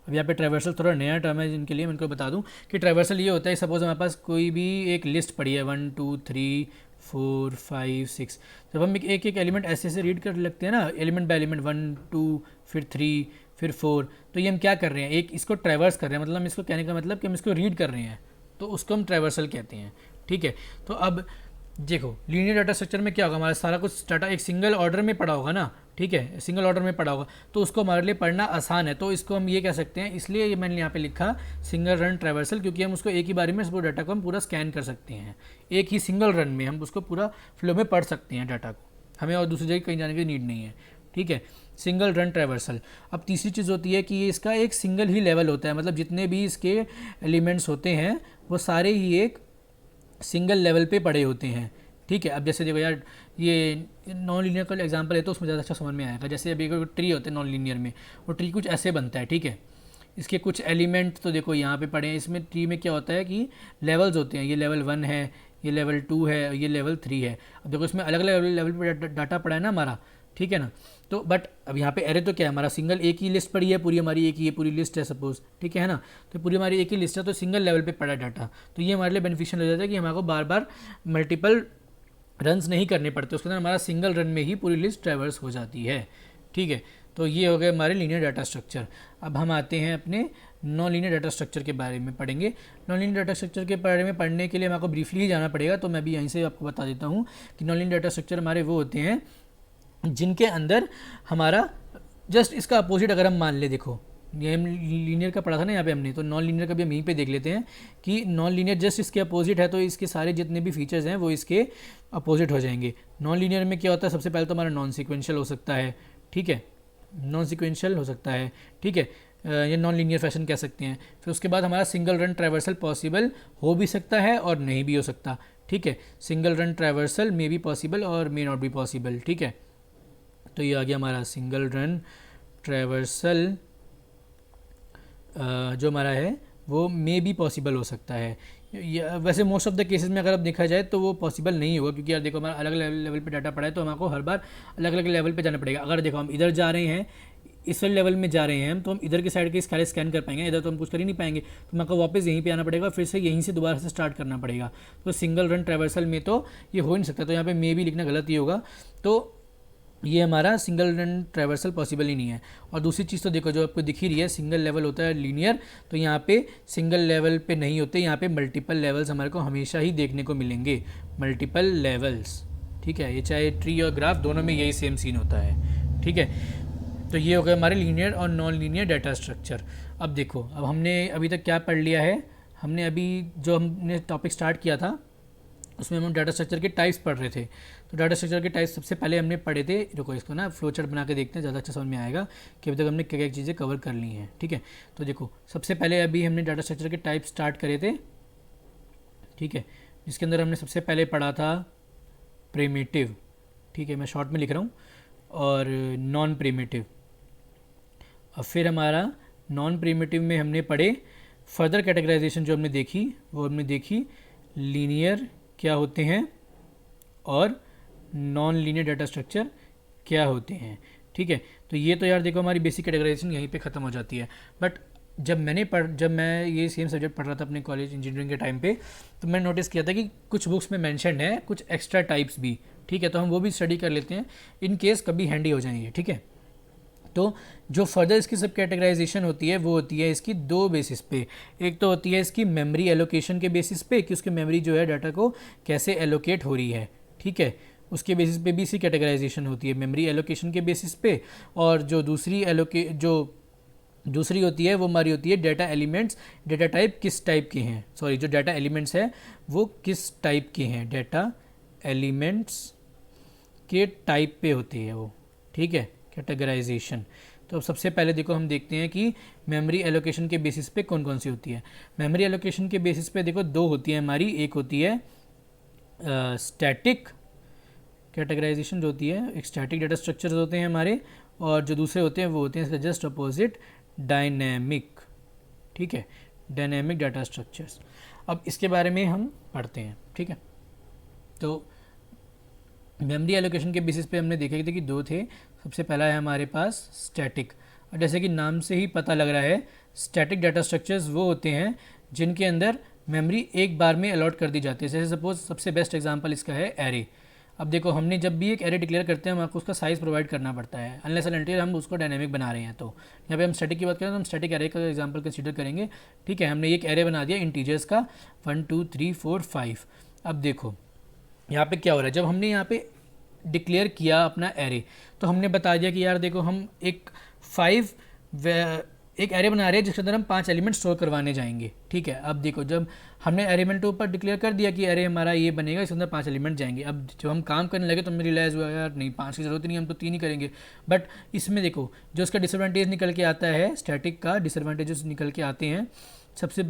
अब यहाँ पे ट्रैवर्सल थोड़ा नया टर्म है जिनके लिए मैं इनको बता दूं कि ट्रैवर्सल ये होता है, सपोज हमारे पास कोई भी एक लिस्ट पड़ी है 1 2 3 4 5 6। जब हम एक एक एलिमेंट ऐसे ऐसे रीड कर लगते हैं ना, एलिमेंट बाय एलिमेंट 1 2 फिर 3 फिर 4, तो ये हम क्या कर रहे हैं, एक इसको ट्रैवर्स कर रहे हैं। मतलब हम इसको कहने का मतलब कि हम इसको रीड कर रहे हैं तो उसको हम ट्रैवर्सल कहते हैं। ठीक है, तो अब देखो लीनियर डाटा स्ट्रक्चर में क्या होगा, हमारा सारा कुछ डाटा एक सिंगल ऑर्डर में पड़ा होगा ना। ठीक है, सिंगल ऑर्डर में पड़ा होगा तो उसको हमारे लिए पढ़ना आसान है, तो इसको हम ये कह सकते हैं। इसलिए ये मैंने यहाँ पे लिखा सिंगल रन ट्रैवर्सल, क्योंकि हम उसको एक ही बारी में इस पूरे डाटा को हम पूरा स्कैन कर सकते हैं। एक ही सिंगल रन में हम उसको पूरा फ्लो में पढ़ सकते हैं डाटा को, हमें और दूसरी जगह कहीं जाने की नीड नहीं है। ठीक है, सिंगल रन ट्रैवर्सल। अब तीसरी चीज़ होती है कि इसका एक सिंगल ही लेवल होता है, मतलब जितने भी इसके एलिमेंट्स होते हैं वो सारे ही एक सिंगल लेवल पे पड़े होते हैं। ठीक है। अब जैसे देखो यार, ये नॉन लीनियर का एग्जांपल है तो उसमें ज़्यादा अच्छा समझ में आएगा। जैसे अभी कोई ट्री होते हैं नॉन लीनियर में, वो ट्री कुछ ऐसे बनता है, ठीक है। इसके कुछ एलिमेंट तो देखो यहाँ पे पड़े हैं। इसमें ट्री में क्या होता है कि लेवल्स होते हैं, ये लेवल 1 है, ये लेवल 2 है, ये लेवल 3 है। अब देखो इसमें अलग अलग लेवल पे डाटा पड़ा है ना हमारा, ठीक है ना। तो बट अब यहाँ पे एरे तो क्या है, हमारा सिंगल एक ही लिस्ट पड़ी है पूरी, हमारी एक ही ये पूरी लिस्ट है सपोज, ठीक है ना। तो पूरी हमारी एक ही लिस्ट है, तो सिंगल लेवल पे पड़ा डाटा, तो ये हमारे लिए बेनिफिशियल हो जाता है कि हमारे को बार बार मल्टीपल रन्स नहीं करने पड़ते, उसके अंदर हमारा सिंगल रन में ही पूरी लिस्ट ट्रैवर्स हो जाती है, ठीक है। तो ये हो गए हमारे लीनियर डाटा स्ट्रक्चर। अब हम आते हैं अपने नॉन लीनियर डाटा स्ट्रक्चर के बारे में पढ़ेंगे। नॉन लीनियर डाटा स्ट्रक्चर के बारे में पढ़ने के लिए हमें आपको ब्रीफली ही जाना पड़ेगा, तो मैं भी यहीं से आपको बता देता हूँ कि नॉन लीनियर डाटा स्ट्रक्चर हमारे वो होते हैं जिनके अंदर हमारा जस्ट इसका अपोजिट अगर हम मान ले, देखो ये हम लीनियर का पढ़ा था ना यहाँ पे हमने, तो नॉन लीनियर का भी हम यहीं पे देख लेते हैं कि नॉन लीनियर जस्ट इसके अपोजिट है, तो इसके सारे जितने भी फीचर्स हैं वो इसके अपोजिट हो जाएंगे। नॉन लीनियर में क्या होता है, सबसे पहले तो हमारा नॉन सिक्वेंशियल हो सकता है, ठीक है, नॉन सिक्वेंशियल हो सकता है, ठीक है, ये नॉन लीनियर फैशन कह सकते हैं। फिर उसके बाद हमारा सिंगल रन ट्रैवर्सल पॉसिबल हो भी सकता है और नहीं भी हो सकता, ठीक है। Single run traversal may be possible और मे नॉट बी पॉसिबल, ठीक है। तो ये आ गया हमारा सिंगल रन ट्रैवर्सल, जो हमारा है वो मे बी पॉसिबल हो सकता है। वैसे मोस्ट ऑफ द केसेस में अगर अब देखा जाए तो वो पॉसिबल नहीं होगा, क्योंकि यार देखो हमारा अलग अलग लेवल पे डाटा पड़ा है, तो हमको हर बार अलग अलग लेवल पे जाना पड़ेगा। अगर देखो हम इधर जा रहे हैं, इस लेवल में जा रहे हैं, तो हम इधर की साइड के खाली स्कैन कर पाएंगे, इधर तो हम कुछ कर ही नहीं पाएंगे, तो हमको वापस यहीं पे आना पड़ेगा, फिर से यहीं से दोबारा से स्टार्ट करना पड़ेगा। तो सिंगल रन ट्रैवर्सल में तो ये हो ही नहीं सकता, तो यहाँ पे मे भी लिखना गलत ही होगा। तो ये हमारा सिंगल रन ट्रैवर्सल पॉसिबल ही नहीं है। और दूसरी चीज़ तो देखो जो आपको दिख ही रही है, सिंगल लेवल होता है लीनियर, तो यहाँ पे सिंगल लेवल पे नहीं होते, यहाँ पे मल्टीपल लेवल्स हमारे को हमेशा ही देखने को मिलेंगे, मल्टीपल लेवल्स, ठीक है। ये चाहे ट्री और ग्राफ दोनों में यही सेम सीन होता है, ठीक है। तो ये हो गया हमारे लीनियर और नॉन लीनियर डाटा स्ट्रक्चर। अब देखो, अब हमने अभी तक क्या पढ़ लिया है, हमने अभी जो हमने टॉपिक स्टार्ट किया था उसमें हम डाटा स्ट्रक्चर के टाइप्स पढ़ रहे थे। तो डाटा स्ट्रक्चर के टाइप्स सबसे पहले हमने पढ़े थे, रुको इसको ना फ्लो चार्ट बना के देखते हैं, ज़्यादा अच्छा समझ में आएगा कि अभी तक हमने क्या क्या चीज़ें कवर कर ली हैं, ठीक है। तो देखो सबसे पहले अभी हमने डाटा स्ट्रक्चर के टाइप स्टार्ट करे थे, ठीक है, जिसके अंदर हमने सबसे पहले पढ़ा था प्रिमिटिव, ठीक है, मैं शॉर्ट में लिख रहा हूँ, और नॉन प्रिमिटिव। अब फिर हमारा नॉन प्रिमिटिव में हमने पढ़े फर्दर कैटेगराइजेशन जो हमने देखी, वो हमने देखी लीनियर क्या होते हैं और नॉन लीनियर डाटा स्ट्रक्चर क्या होते हैं, ठीक है। तो ये तो यार देखो हमारी बेसिक कैटेगराइजेशन यहीं पे ख़त्म हो जाती है। बट जब मैं ये सेम सब्जेक्ट पढ़ रहा था अपने कॉलेज इंजीनियरिंग के टाइम पे, तो मैंने नोटिस किया था कि कुछ बुक्स में मेंशन है कुछ एक्स्ट्रा टाइप्स भी, ठीक है। तो हम वो भी स्टडी कर लेते हैं, इन केस कभी हैंडी हो जाएंगे, ठीक है। तो जो फर्दर इसकी सब कैटेगराइजेशन होती है वो होती है इसकी दो बेसिस पे। एक तो होती है इसकी मेमोरी एलोकेशन के बेसिस पे कि उसकी मेमोरी जो है डाटा को कैसे एलोकेट हो रही है, ठीक है, उसके बेसिस पे भी इसकी कैटेगराइजेशन होती है, मेमोरी एलोकेशन के बेसिस पे। और जो दूसरी होती है वो हमारी होती है डाटा एलिमेंट्स, डाटा टाइप किस टाइप के हैं, सॉरी जो डाटा एलिमेंट्स है वो किस टाइप के हैं, डाटा एलिमेंट्स के टाइप पे होती है वो, ठीक है, कैटेगराइजेशन। तो अब सबसे पहले देखो हम देखते हैं कि मेमोरी एलोकेशन के बेसिस पे कौन कौन सी होती है। मेमोरी एलोकेशन के बेसिस पे देखो दो होती है हमारी, एक होती है स्टैटिक कैटेगराइजेशन जो होती है, एक स्टैटिक डाटा स्ट्रक्चर्स होते हैं हमारे, और जो दूसरे होते हैं वो होते हैं जस्ट अपोजिट डायनेमिक, ठीक है, डायनेमिक डाटा स्ट्रक्चर्स। अब इसके बारे में हम पढ़ते हैं, ठीक है। तो मेमोरी एलोकेशन के बेसिस पे हमने देखे थे कि दो थे। सबसे पहला है हमारे पास स्टैटिक, और जैसे कि नाम से ही पता लग रहा है स्टैटिक डाटा स्ट्रक्चर्स वो होते हैं जिनके अंदर मेमोरी एक बार में अलॉट कर दी जाती है। जैसे सपोज सबसे बेस्ट एग्जांपल इसका है एरे। अब देखो हमने जब भी एक एरे डिक्लेयर करते हैं हम आपको उसका साइज़ प्रोवाइड करना पड़ता है, अनलेस एंड अनटिल हम उसको डायनेमिक बना रहे हैं। तो यहाँ पे हम स्टैटिक की बात करें तो हम स्टैटिक एरे का एग्जांपल कंसीडर करेंगे, ठीक है। हमने एक एरे बना दिया इंटीजर्स का 1 2 3 4 5। अब देखो यहाँ पे क्या हो रहा है, जब हमने यहाँ पे डिक्लेयर किया अपना एरे तो हमने बता दिया कि यार देखो हम एक एरे बना रहे हैं जिसके अंदर हम 5 एलिमेंट स्टोर करवाने जाएंगे, ठीक है। अब देखो जब हमने एलिमेंट के ऊपर डिक्लेयर कर दिया कि एरे हमारा ये बनेगा, इसके अंदर 5 एलिमेंट जाएंगे। अब जब हम काम करने लगे तो हमें रियलाइज़ हुआ यार नहीं 5 की ज़रूरत नहीं, हम तो 3 ही करेंगे। बट इसमें देखो जो इसका डिसएडवांटेज निकल के आता है, स्टैटिक का डिसएडवांटेजेस निकल के आते हैं सबसे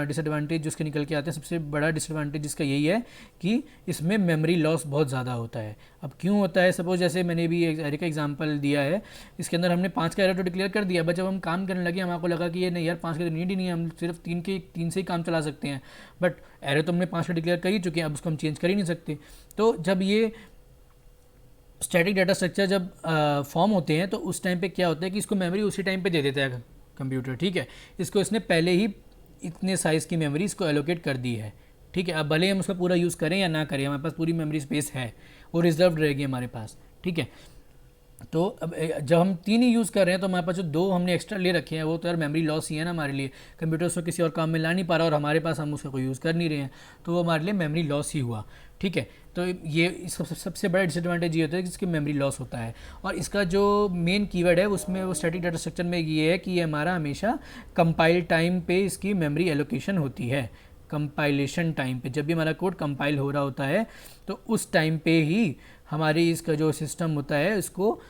डिसएडवांटेज जो इसके निकल के आते हैं, सबसे बड़ा डिसएडवांटेज इसका यही है कि इसमें मेमोरी लॉस बहुत ज़्यादा होता है। अब क्यों होता है, सपोज जैसे मैंने भी एक एरे का एग्जांपल दिया है, इसके अंदर हमने 5 का एरे तो डिक्लेयर कर दिया, बट जब हम काम करने लगे हमको लगा कि ये नहीं यार 5 की तो नीड ही नहीं है, हम सिर्फ 3 से ही काम चला सकते हैं, बट एरे तो हमने 5 का डिक्लेयर कर ही चुके हैं, अब उसको हम चेंज कर ही नहीं सकते। तो जब ये स्टैटिक डाटा स्ट्रक्चर जब फॉर्म होते हैं तो उस टाइम पे क्या होता है कि इसको मेमोरी उसी टाइम पे दे देता है कंप्यूटर, ठीक है। इसको इसने पहले ही इतने साइज़ की मेमोरी इसको एलोकेट कर दी है, ठीक है। अब भले हम उसका पूरा यूज़ करें या ना करें, हमारे पास पूरी मेमोरी स्पेस है, वो रिजर्व रहेगी हमारे पास, ठीक है। तो अब जब हम 3 ही यूज़ कर रहे हैं तो हमारे पास जो 2 हमने एक्स्ट्रा ले रखे हैं वो तो यार मेमोरी लॉस ही है ना हमारे लिए। कंप्यूटर उसको किसी और काम में ला नहीं पा रहा और हमारे पास हम उसका कोई यूज़ कर नहीं रहे हैं, तो वो हमारे लिए मेमोरी लॉस ही हुआ, ठीक है। तो ये सबसे बड़ा डिसएडवांटेज ये होता है कि इसकी मेमोरी लॉस होता है। और इसका जो मेन कीवर्ड है उसमें वो स्टैटिक डाटा स्ट्रक्चर में ये है कि ये हमारा हमेशा कंपाइल टाइम पे इसकी मेमोरी एलोकेशन होती है। कंपाइलेशन टाइम पे जब भी हमारा कोड कंपाइल हो रहा होता है तो उस टाइम पे ही हमारी इसका जो सिस्टम होता है इसको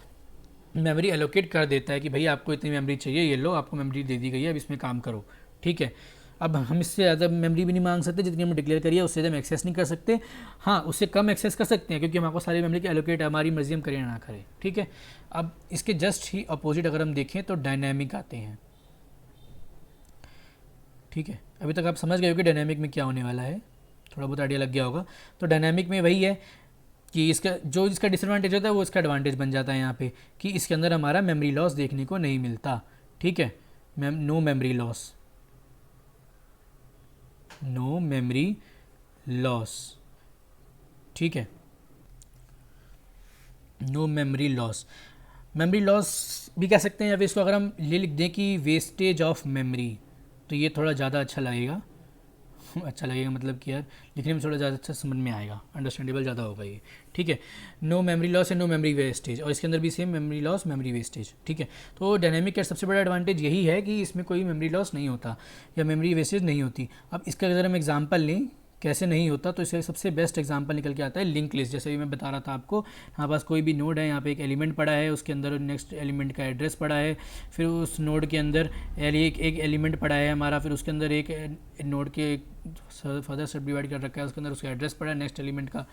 मेमोरी एलोकेट कर देता है कि भाई आपको इतनी मेमोरी चाहिए, ये लो आपको मेमोरी दे दी गई है, अब इसमें काम करो, ठीक है। अब हम इससे ज़्यादा मेमोरी भी नहीं मांग सकते, जितनी हमने डिक्लेयर करी है उससे ज़्यादा हम एक्सेस नहीं कर सकते। हाँ, उससे कम एक्सेस कर सकते हैं क्योंकि हमारे सारी मेमोरी की एलोकेट है, हमारी मर्जी हम करें ना करें, ठीक है। अब इसके जस्ट ही अपोजिट अगर हम देखें तो डायनेमिक आते हैं, ठीक है। अभी तक आप समझ गए हो कि डायनेमिक में क्या होने वाला है, थोड़ा बहुत आइडिया लग गया होगा। तो डायनेमिक में वही है कि इसका डिसएडवांटेज होता है वो इसका एडवांटेज बन जाता है यहाँ पे, कि इसके अंदर हमारा मेमोरी लॉस देखने को नहीं मिलता, ठीक है। No memory loss, no memory loss, ठीक है, no memory loss. Memory loss भी कह सकते हैं या फिर इसको अगर हम लिख दें कि वेस्टेज ऑफ मेमोरी, तो ये थोड़ा ज़्यादा अच्छा लगेगा अच्छा लगेगा, मतलब कि यार लिखने में थोड़ा ज़्यादा अच्छा समझ में आएगा, अंडरस्टैंडेबल ज़्यादा होगा ये, ठीक है। No memory loss and no memory wastage, और इसके अंदर भी same memory loss memory wastage, ठीक है। तो डायनेमिक का सबसे बड़ा एडवांटेज यही है कि इसमें कोई मेमोरी लॉस नहीं होता या मेमोरी वेस्टेज नहीं होती। अब इसका अगर हम एग्जाम्पल लें कैसे नहीं होता, तो इसका सबसे बेस्ट एग्जांपल निकल के आता है लिंक लिस्ट। जैसे भी मैं बता रहा था आपको, हमारे पास कोई भी नोड है, यहाँ पे एक एलिमेंट पड़ा है, उसके अंदर नेक्स्ट एलिमेंट का एड्रेस पड़ा है, फिर उस नोड के अंदर एक एलिमेंट पड़ा है हमारा, फिर उसके अंदर एक नोड के फर्दर सब डिवाइड कर रखा है, उसके अंदर उसका एड्रेस पड़ा है नेक्स्ट एलिमेंट का।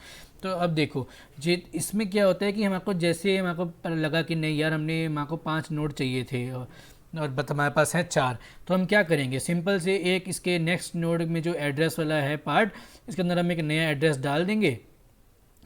तो अब देखो जे इसमें क्या होता है कि हमको जैसे हमको लगा कि नहीं यार हमको 5 नोड चाहिए थे और बट हमारे पास है 4, तो हम क्या करेंगे, सिंपल से एक इसके नेक्स्ट नोड में जो एड्रेस वाला है पार्ट, इसके अंदर हम एक नया एड्रेस डाल देंगे,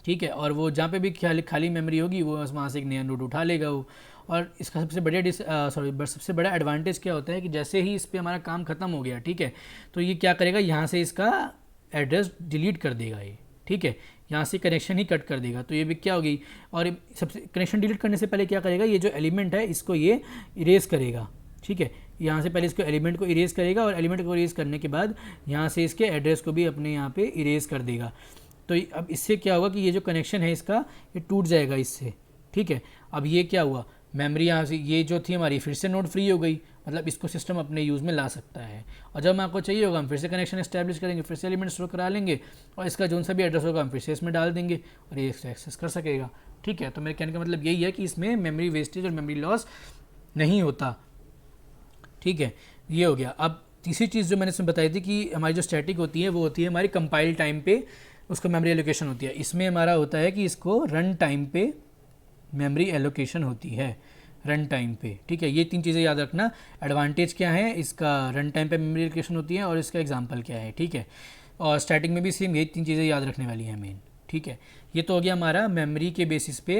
ठीक है। और वो जहाँ पे भी खाली मेमोरी होगी वो वहाँ से एक नया नोड उठा लेगा वो। और इसका सबसे बड़ा एडवांटेज क्या होता है कि जैसे ही इस पर हमारा काम ख़त्म हो गया, ठीक है, तो ये क्या करेगा, यहाँ से इसका एड्रेस डिलीट कर देगा ये, ठीक है, यहाँ से कनेक्शन ही कट कर देगा। तो ये भी क्या होगी, और सबसे कनेक्शन डिलीट करने से पहले क्या करेगा, ये जो एलिमेंट है इसको ये इरेज करेगा, ठीक है। यहाँ से पहले इसको एलिमेंट को इरेज करेगा और एलिमेंट को इरेज करने के बाद यहाँ से इसके एड्रेस को भी अपने यहाँ पे इरेज कर देगा। तो अब इससे क्या होगा कि ये जो कनेक्शन है इसका ये टूट जाएगा इससे, ठीक है। अब ये क्या हुआ, मेमोरी यहाँ से ये जो थी हमारी फिर से नोड फ्री हो गई, मतलब इसको सिस्टम अपने यूज़ में ला सकता है। और जब आपको चाहिए होगा हम फिर से कनेक्शन इस्टेब्लिश करेंगे, फिर से एलिमेंट स्टोर करा लेंगे और इसका जो सा भी एड्रेस होगा हम फिर से इसमें डाल देंगे और ये एक्सेस कर सकेगा, ठीक है। तो मेरे कहने का मतलब यही है कि इसमें मेमोरी वेस्टेज और मेमोरी लॉस नहीं होता, ठीक है। ये हो गया। अब तीसरी चीज़ जो मैंने इसमें बताई थी कि हमारी जो स्टैटिक होती है वो होती है हमारी कंपाइल टाइम पे उसको मेमोरी एलोकेशन होती है। इसमें हमारा होता है कि इसको रन टाइम पे मेमोरी एलोकेशन होती है, रन टाइम पे, ठीक है। ये 3 चीज़ें याद रखना, एडवांटेज क्या है इसका, रन टाइम पे मेमोरी एलोकेशन होती है और इसका एग्जांपल क्या है, ठीक है। और स्टैटिक में भी सेम यही 3 चीज़ें याद रखने वाली हैं मेन, ठीक है। ये तो हो गया हमारा मेमोरी के बेसिस पे।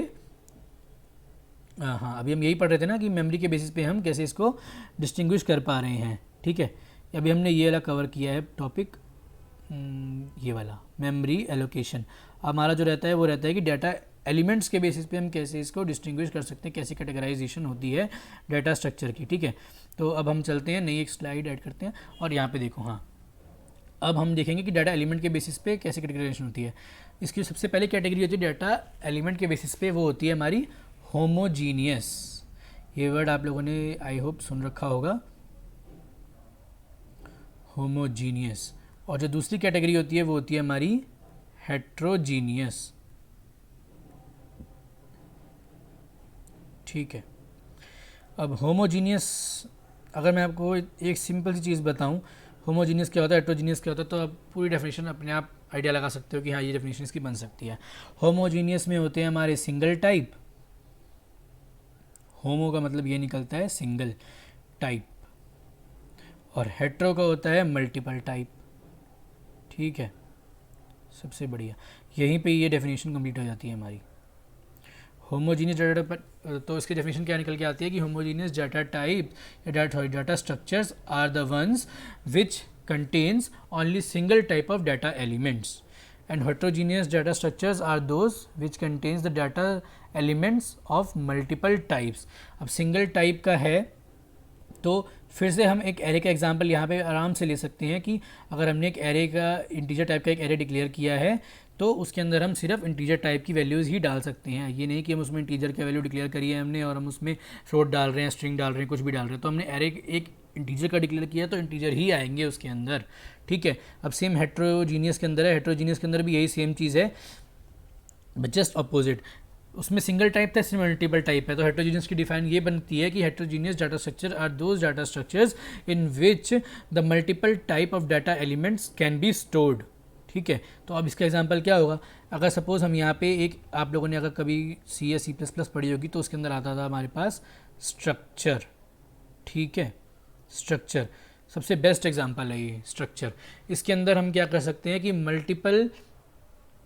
हाँ, अभी हम यही पढ़ रहे थे ना कि मेमोरी के बेसिस पे हम कैसे इसको डिस्टिंग्विश कर पा रहे हैं, ठीक है। अभी हमने ये वाला कवर किया है टॉपिक, ये वाला मेमोरी एलोकेशन। हमारा जो रहता है वो रहता है कि डाटा एलिमेंट्स के बेसिस पे हम कैसे इसको डिस्टिंग्विश कर सकते हैं, कैसे कैटेगराइजेशन होती है डाटा स्ट्रक्चर की, ठीक है। तो अब हम चलते हैं, नई एक स्लाइड ऐड करते हैं और यहाँ पे देखो, हाँ अब हम देखेंगे कि डाटा एलिमेंट के बेसिस पे कैसे कैटेगराइजेशन होती है। इसकी सबसे पहले कैटेगरी होती है डाटा एलिमेंट के बेसिस पे, वो होती है हमारी होमोजीनियस। ये वर्ड आप लोगों ने आई होप सुन रखा होगा, होमोजीनियस। और जो दूसरी कैटेगरी होती है वो होती है हमारी हेट्रोजीनियस, ठीक है। अब होमोजीनियस अगर मैं आपको एक सिंपल सी चीज़ बताऊं होमोजीनियस क्या होता है, हेट्रोजीनियस क्या होता है, तो आप पूरी डेफिनेशन अपने आप आइडिया लगा सकते हो कि हाँ ये डेफिनेशन इसकी बन सकती है। होमोजीनियस में होते हैं हमारे सिंगल टाइप, होमो का मतलब ये निकलता है सिंगल टाइप, और हेट्रो का होता है मल्टीपल टाइप। ठीक है, सबसे बढ़िया, यहीं पे ये डेफिनेशन कंप्लीट हो जाती है हमारी। होमोजीनियस डाटा पर तो इसकी डेफिनेशन क्या निकल के आती है कि होमोजीनियस डाटा टाइप या data structures are the ones which contains only single type of data elements, and heterogeneous data structures are those which contains the data elements of multiple types. अब सिंगल टाइप का है तो फिर से हम एक एरे का एग्जांपल यहाँ पे आराम से ले सकते हैं कि अगर हमने एक एरे का इंटीजर टाइप का एक एरे डिक्लेयर किया है तो उसके अंदर हम सिर्फ इंटीजर टाइप की वैल्यूज़ ही डाल सकते हैं। ये नहीं कि हम उसमें इंटीजर का वैल्यू डिक्लेयर करी है हमने और हम उसमें फ्लोट डाल रहे हैं, स्ट्रिंग डाल रहे हैं, कुछ भी डाल रहे हैं। तो हमने एरे एक इंटीजर का डिक्लेयर किया तो इंटीजर ही आएंगे उसके अंदर। ठीक है, अब सेम हेट्रोजीनियस के अंदर है, हेट्रोजीनियस के अंदर भी यही सेम चीज़ है, बट जस्ट अपोजिट। उसमें सिंगल टाइप था, इसमें मल्टीपल टाइप है। तो हेट्रोजीनियस की डिफाइन ये बनती है कि heterogeneous data structure are those data structures in which the multiple type of data elements can be stored. ठीक है, तो अब इसका एग्जांपल क्या होगा, अगर सपोज हम यहाँ पे एक, आप लोगों ने अगर कभी सी या सी प्लस प्लस पढ़ी होगी तो उसके अंदर आता था हमारे पास स्ट्रक्चर। ठीक है, स्ट्रक्चर सबसे बेस्ट एग्जांपल है ये स्ट्रक्चर। इसके अंदर हम क्या कर सकते हैं कि मल्टीपल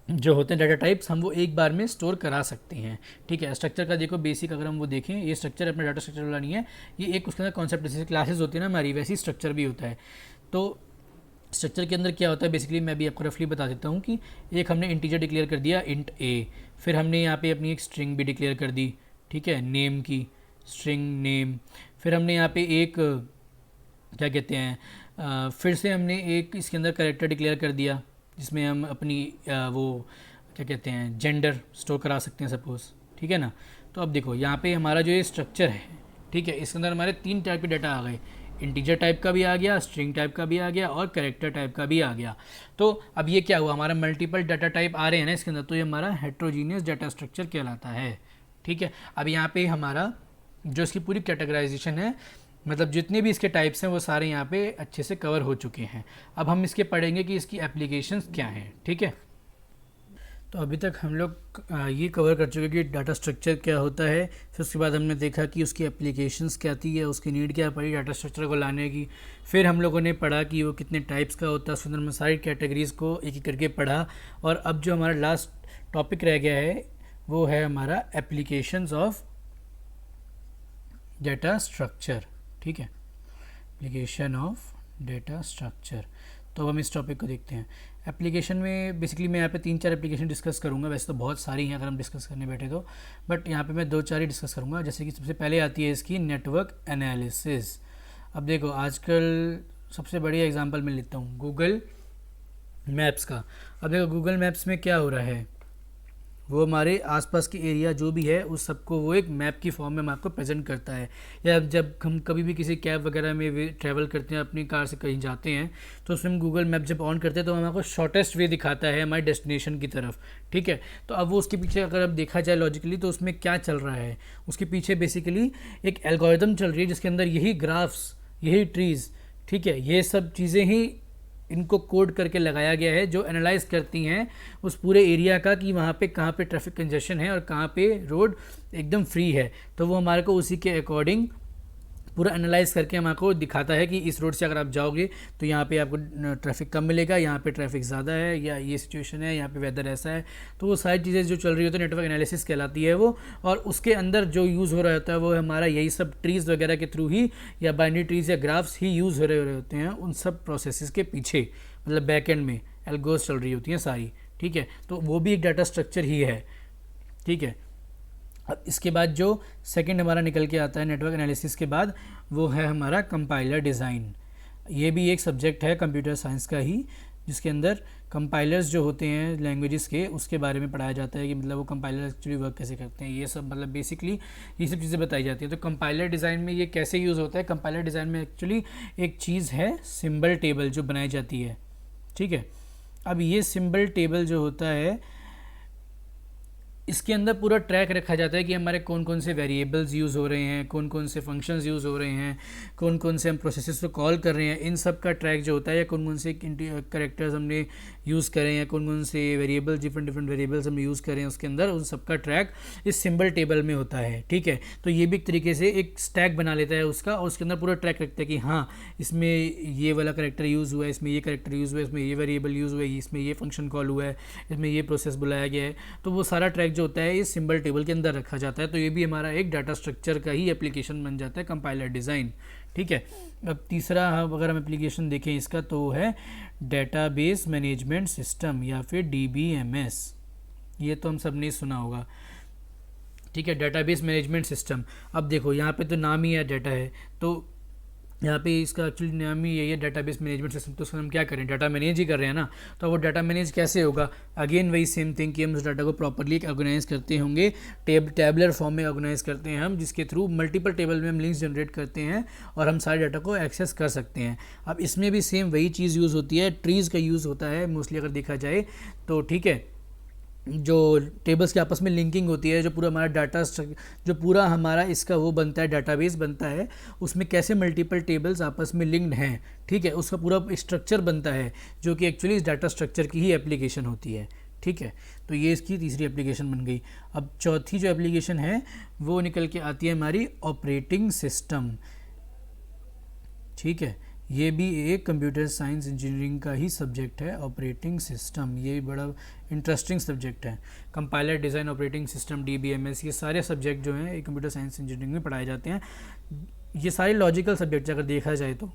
जो होते हैं डाटा टाइप्स हम वो एक बार में स्टोर करा सकते हैं। ठीक है, स्ट्रक्चर का देखो बेसिक अगर हम वो देखें, ये स्ट्रक्चर अपना डाटा स्ट्रक्चर वाला नहीं है, ये एक उसके अंदर कॉन्सेप्ट जैसे क्लासेस होती है ना हमारी, वैसी स्ट्रक्चर भी होता है। तो स्ट्रक्चर के अंदर क्या होता है बेसिकली, मैं भी आपको रफली बता देता हूँ कि एक हमने इंटीजर डिक्लेयर कर दिया इंट ए, फिर हमने यहाँ पे अपनी एक स्ट्रिंग भी डिक्लेयर कर दी। ठीक है, नेम की स्ट्रिंग नेम, फिर हमने यहाँ पे एक क्या कहते हैं फिर से हमने एक इसके अंदर कैरेक्टर डिक्लेयर कर दिया जिसमें हम अपनी वो क्या कहते हैं जेंडर स्टोर करा सकते हैं सपोज। ठीक है ना, तो अब देखो यहाँ पे हमारा जो ये स्ट्रक्चर है, ठीक है, इसके अंदर हमारे 3 टाइप के डाटा आ गए, इंटीजर टाइप का भी आ गया, स्ट्रिंग टाइप का भी आ गया और कैरेक्टर टाइप का भी आ गया। तो अब ये क्या हुआ, हमारा मल्टीपल डाटा टाइप आ रहे हैं ना इसके अंदर, तो ये हमारा हेट्रोजीनियस डाटा स्ट्रक्चर कहलाता है। ठीक है, अब यहाँ पे हमारा जो इसकी पूरी कैटेगराइजेशन है, मतलब जितने भी इसके टाइप्स हैं वो सारे यहाँ पे अच्छे से कवर हो चुके हैं। अब हम इसके पढ़ेंगे कि इसकी एप्लीकेशंस क्या हैं। ठीक है, तो अभी तक हम लोग ये कवर कर चुके हैं कि डाटा स्ट्रक्चर क्या होता है, फिर उसके बाद हमने देखा कि उसकी एप्लीकेशंस क्या थी, है उसकी नीड क्या पड़ी डाटा स्ट्रक्चर को लाने की। फिर हम लोगों ने पढ़ा कि वो कितने टाइप्स का होता है, उसके अंदर में सारी कैटेगरीज़ को एक एक करके पढ़ा। और अब जो हमारा लास्ट टॉपिक रह गया है वो है हमारा एप्लीकेशंस ऑफ डाटा स्ट्रक्चर। ठीक है, एप्लीकेशन ऑफ डाटा स्ट्रक्चर। तो अब हम इस टॉपिक को देखते हैं। एप्लीकेशन में बेसिकली मैं यहाँ पे 3-4 एप्लीकेशन डिस्कस करूँगा, वैसे तो बहुत सारी हैं अगर हम डिस्कस करने बैठे तो, बट यहाँ पे मैं 2-4 ही डिस्कस करूँगा। जैसे कि सबसे पहले आती है इसकी नेटवर्क एनालिसिस। अब देखो आजकल सबसे बढ़िया एग्जांपल मैं लेता हूँ गूगल मैप्स का। अब देखो गूगल मैप्स में क्या हो रहा है, वो हमारे आसपास के एरिया जो भी है उस सबको वो एक मैप की फॉर्म में हम आपको प्रेजेंट करता है। या जब हम कभी भी किसी कैब वगैरह में ट्रैवल करते हैं, अपनी कार से कहीं जाते हैं, तो उसमें हम गूगल मैप जब ऑन करते हैं तो हमको शॉर्टेस्ट वे दिखाता है हमारे डेस्टिनेशन की तरफ। ठीक है, तो अब वो उसके पीछे अगर अब देखा जाए लॉजिकली तो उसमें क्या चल रहा है, उसके पीछे बेसिकली एक एल्गोरिदम चल रही है जिसके अंदर यही ग्राफ्स, यही ट्रीज़, ठीक है, ये सब चीज़ें ही इनको कोड करके लगाया गया है जो एनालाइज करती हैं उस पूरे एरिया का कि वहाँ पे कहाँ पे ट्रैफिक कंजेशन है और कहाँ पे रोड एकदम फ्री है। तो वो हमारे को उसी के अकॉर्डिंग पूरा एनालाइज करके हमको दिखाता है कि इस रोड से अगर आप जाओगे तो यहाँ पे आपको ट्रैफिक कम मिलेगा, यहाँ पे ट्रैफिक ज़्यादा है, या ये सिचुएशन है, यहाँ पे वेदर ऐसा है। तो वो सारी चीज़ें जो चल रही होती है नेटवर्क एनालिसिस कहलाती है वो। और उसके अंदर जो यूज़ हो रहा होता है वो हमारा यही सब ट्रीज़ वगैरह के थ्रू ही, या बाइनरी ट्रीज़ या ग्राफ्स ही यूज़ हो रहे होते हैं उन सब प्रोसेसेस के पीछे, मतलब बैक एंड में एल्गोस चल रही होती हैं सारी। ठीक है, तो वो भी एक डाटा स्ट्रक्चर ही है। ठीक है, अब इसके बाद जो सेकंड हमारा निकल के आता है नेटवर्क एनालिसिस के बाद, वो है हमारा कंपाइलर डिज़ाइन। ये भी एक सब्जेक्ट है कंप्यूटर साइंस का ही, जिसके अंदर कंपाइलर्स जो होते हैं लैंग्वेजेस के उसके बारे में पढ़ाया जाता है कि मतलब वो कंपाइलर एक्चुअली वर्क कैसे करते हैं, ये सब मतलब बेसिकली ये सब चीज़ें बताई जाती हैं। तो कंपाइलर डिज़ाइन में ये कैसे यूज़ होता है, कंपाइलर डिज़ाइन में एक्चुअली एक चीज़ है सिंबल टेबल जो बनाई जाती है। ठीक है, अब ये सिंबल टेबल जो होता है इसके अंदर पूरा ट्रैक रखा जाता है कि हमारे कौन कौन से वेरिएबल्स यूज़ हो रहे हैं, कौन कौन से फंक्शंस यूज़ हो रहे हैं, कौन कौन से हम प्रोसेसेस को कॉल कर रहे हैं, इन सब का ट्रैक जो होता है, या कौन कौन से कैरेक्टर्स हमने यूज़ करें या कौन कौन से वेरिएबल्स, डिफरेंट डिफरेंट वेरिएबल्स हमने यूज़ करें उसके अंदर, उन सब का ट्रैक इस सिंबल टेबल में होता है। ठीक है, तो ये भी एक तरीके से एक स्टैक बना लेता है उसका, और उसके अंदर पूरा ट्रैक रखता है कि हाँ इसमें ये वाला कैरेक्टर यूज़ हुआ है, इसमें ये कैरेक्टर यूज़ हुआ है, इसमें ये वेरिएबल यूज़ हुआ है, इसमें ये फंक्शन कॉल हुआ है, इसमें ये प्रोसेस बुलाया गया है। तो वो सारा ट्रैक जो होता है इस सिंबल टेबल के अंदर रखा जाता है। तो ये भी हमारा एक डाटा स्ट्रक्चर का ही एप्लीकेशन बन जाता है, कंपाइलर डिज़ाइन। ठीक है, अब तीसरा अगर हम एप्लीकेशन देखें इसका तो वो है डेटाबेस मैनेजमेंट सिस्टम या फिर DBMS। ये तो हम सब ने सुना होगा। ठीक है, डेटाबेस मैनेजमेंट सिस्टम। अब देखो यहाँ पे तो नाम ही है डाटा है, तो यहाँ पे इसका एक्चुअली नाम ही यही है डेटाबेस मैनेजमेंट सिस्टम। तो उसको हम क्या करें, डाटा मैनेज ही कर रहे हैं ना। तो वो डाटा मैनेज कैसे होगा, अगेन वही सेम थिंग कि हम उस डाटा को प्रॉपरली ऑर्गेनाइज करते होंगे, टैबुलर फॉर्म में ऑर्गेनाइज करते हैं हम, जिसके थ्रू मल्टीपल टेबल में हम लिंक्स जनरेट करते हैं और हम सारे डाटा को एक्सेस कर सकते हैं। अब इसमें भी सेम वही चीज़ यूज़ होती है, ट्रीज़ का यूज़ होता है मोस्टली अगर देखा जाए तो। ठीक है, जो टेबल्स के आपस में लिंकिंग होती है, जो पूरा हमारा डाटा, जो पूरा हमारा इसका वो बनता है, डाटाबेस बनता है, उसमें कैसे मल्टीपल टेबल्स आपस में लिंक्ड हैं। ठीक है, उसका पूरा स्ट्रक्चर बनता है जो कि एक्चुअली इस डाटा स्ट्रक्चर की ही एप्लीकेशन होती है। ठीक है, तो ये इसकी तीसरी एप्लीकेशन बन गई। अब चौथी जो एप्लीकेशन है वो निकल के आती है हमारी ऑपरेटिंग सिस्टम। ठीक है, ये भी एक कंप्यूटर साइंस इंजीनियरिंग का ही सब्जेक्ट है, ऑपरेटिंग सिस्टम। ये बड़ा इंटरेस्टिंग सब्जेक्ट है। Compiler design, operating system, DBMS, ये सारे सब्जेक्ट जो हैं कंप्यूटर साइंस इंजीनियरिंग में पढ़ाए जाते हैं। ये सारे लॉजिकल सब्जेक्ट अगर देखा जाए तो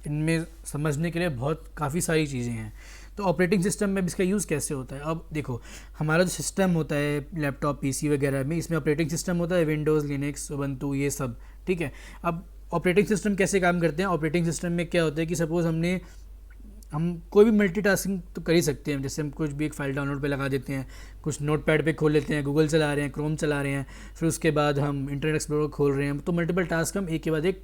इनमें समझने के लिए काफ़ी सारी चीज़ें हैं। तो ऑपरेटिंग सिस्टम में इसका यूज़ कैसे होता है, अब देखो हमारा जो सिस्टम होता है लैपटॉप, PC वगैरह में, इसमें ऑपरेटिंग सिस्टम होता है विंडोज़, लिनक्स, उबंटू, ये सब। ठीक है, अब ऑपरेटिंग सिस्टम कैसे काम करते हैं, ऑपरेटिंग सिस्टम में क्या होता है कि सपोज़ हम कोई भी मल्टीटास्किंग तो कर ही सकते हैं। जैसे हम कुछ भी एक फ़ाइल डाउनलोड पे लगा देते हैं, कुछ नोटपैड पे खोल लेते हैं, गूगल चला रहे हैं, क्रोम चला रहे हैं, फिर उसके बाद हम इंटरनेट एक्सप्लोरर खोल रहे हैं, तो मल्टीपल टास्क हम एक के बाद एक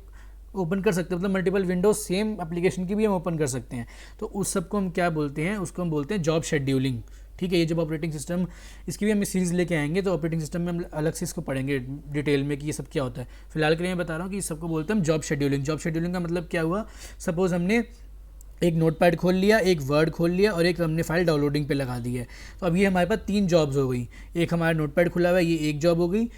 ओपन कर सकते हैं, मतलब मल्टीपल विंडोज सेम एप्लीकेशन की भी हम ओपन कर सकते हैं। तो उस सब को हम क्या बोलते हैं, उसको हम बोलते हैं जॉब शेड्यूलिंग। ठीक है, ये जब ऑपरेटिंग सिस्टम, इसकी भी हम सीरीज़ लेके आएंगे तो ऑपरेटिंग सिस्टम में हम अलग से इसको पढ़ेंगे डिटेल में कि ये सब क्या होता है। फिलहाल के लिए मैं बता रहा हूँ कि इस सबको बोलते हैं हम जॉब शेड्यूलिंग। जॉब शेड्यूलिंग का मतलब क्या हुआ, सपोज़ हमने एक नोटपैड खोल लिया, एक वर्ड खोल लिया और एक हमने फाइल डाउनलोडिंग पे लगा दी है। तो अब ये हमारे पास 3 जॉब्स हो गई। एक हमारा नोटपैड खुला हुआ है, ये एक जॉब हो गई,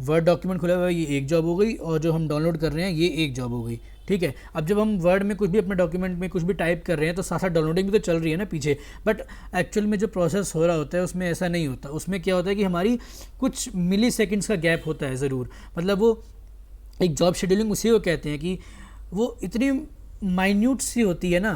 वर्ड डॉक्यूमेंट खुला हुआ है, ये एक जॉब हो गई, और जो हम डाउनलोड कर रहे हैं ये एक जॉब हो गई। ठीक है, अब जब हम वर्ड में कुछ भी अपने डॉक्यूमेंट में कुछ भी टाइप कर रहे हैं तो साथ साथ डाउनलोडिंग भी तो चल रही है ना पीछे, बट एक्चुअल में जो प्रोसेस हो रहा होता है उसमें ऐसा नहीं होता। उसमें क्या होता है कि हमारी कुछ मिली सेकेंड्स का गैप होता है ज़रूर। मतलब वो एक जॉब शेड्यूलिंग उसी को कहते हैं कि वो इतनी माइन्यूट सी होती है ना,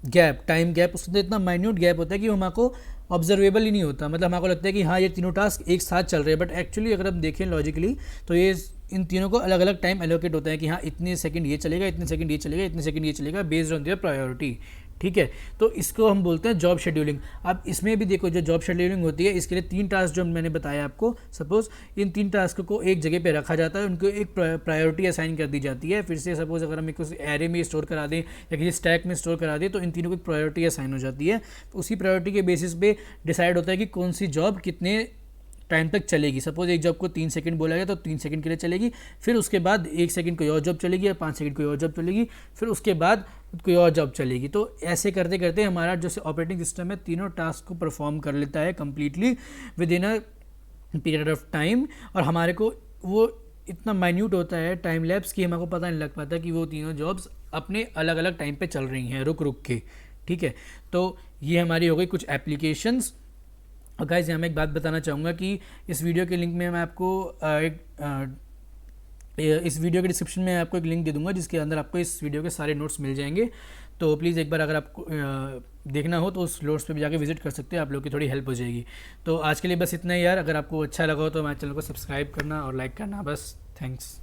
गैप, टाइम गैप, उसके अंदर इतना माइन्यूट गैप होता है कि वो हमको ऑब्जर्वेबल ही नहीं होता। मतलब हमको लगता है कि हाँ ये तीनों टास्क एक साथ चल रहे हैं, बट एक्चुअली अगर हम देखें लॉजिकली तो ये इन तीनों को अलग अलग टाइम एलोकेट होता है कि हाँ इतने सेकंड ये चलेगा, इतने सेकंड ये चलेगा, इतने सेकंड ये चलेगा, बेस्ड ऑन देयर प्रायोरिटी। ठीक है, तो इसको हम बोलते हैं जॉब शेड्यूलिंग। अब इसमें भी देखो जो जॉब शेड्यूलिंग होती है, इसके लिए 3 टास्क जो मैंने बताया आपको, सपोज इन 3 टास्क को एक जगह पे रखा जाता है, उनको एक प्रायोरिटी असाइन कर दी जाती है। फिर से सपोज अगर हम एक एरे में स्टोर करा दें या किसी स्टैक में स्टोर करा दें तो इन तीनों को एक प्रायोरिटी असाइन हो जाती है। तो उसी प्रायोरिटी के बेसिस पे डिसाइड होता है कि कौन सी जॉब कितने टाइम तक चलेगी। सपोज एक जॉब को 3 सेकंड बोला गया तो 3 सेकंड के लिए चलेगी, फिर उसके बाद 1 सेकंड कोई और जॉब चलेगी, या 5 सेकंड कोई और जॉब चलेगी, फिर उसके बाद कोई और जॉब चलेगी। तो ऐसे करते करते हमारा जो ऑपरेटिंग सिस्टम है तीनों टास्क को परफॉर्म कर लेता है completely with in a period of time. और हमारे को वो इतना माइन्यूट होता है टाइम लैप्स कि हमको पता नहीं लग पाता कि वो तीनों जॉब्स अपने अलग अलग टाइम पे चल रही हैं रुक रुक के। ठीक है, तो ये हमारी हो गई कुछ एप्लीकेशंस। और गाइस यहाँ मैं एक बात बताना चाहूँगा कि इस वीडियो के लिंक में मैं आपको इस वीडियो के डिस्क्रिप्शन में आपको एक लिंक दे दूँगा जिसके अंदर आपको इस वीडियो के सारे नोट्स मिल जाएंगे। तो प्लीज़ एक बार अगर आपको देखना हो तो उस नोट्स पे भी जाके विजिट कर सकते हैं, आप लोग की थोड़ी हेल्प हो जाएगी। तो आज के लिए बस इतना ही यार। अगर आपको अच्छा लगा हो तो हमारे चैनल को सब्सक्राइब करना और लाइक करना, बस। थैंक्स।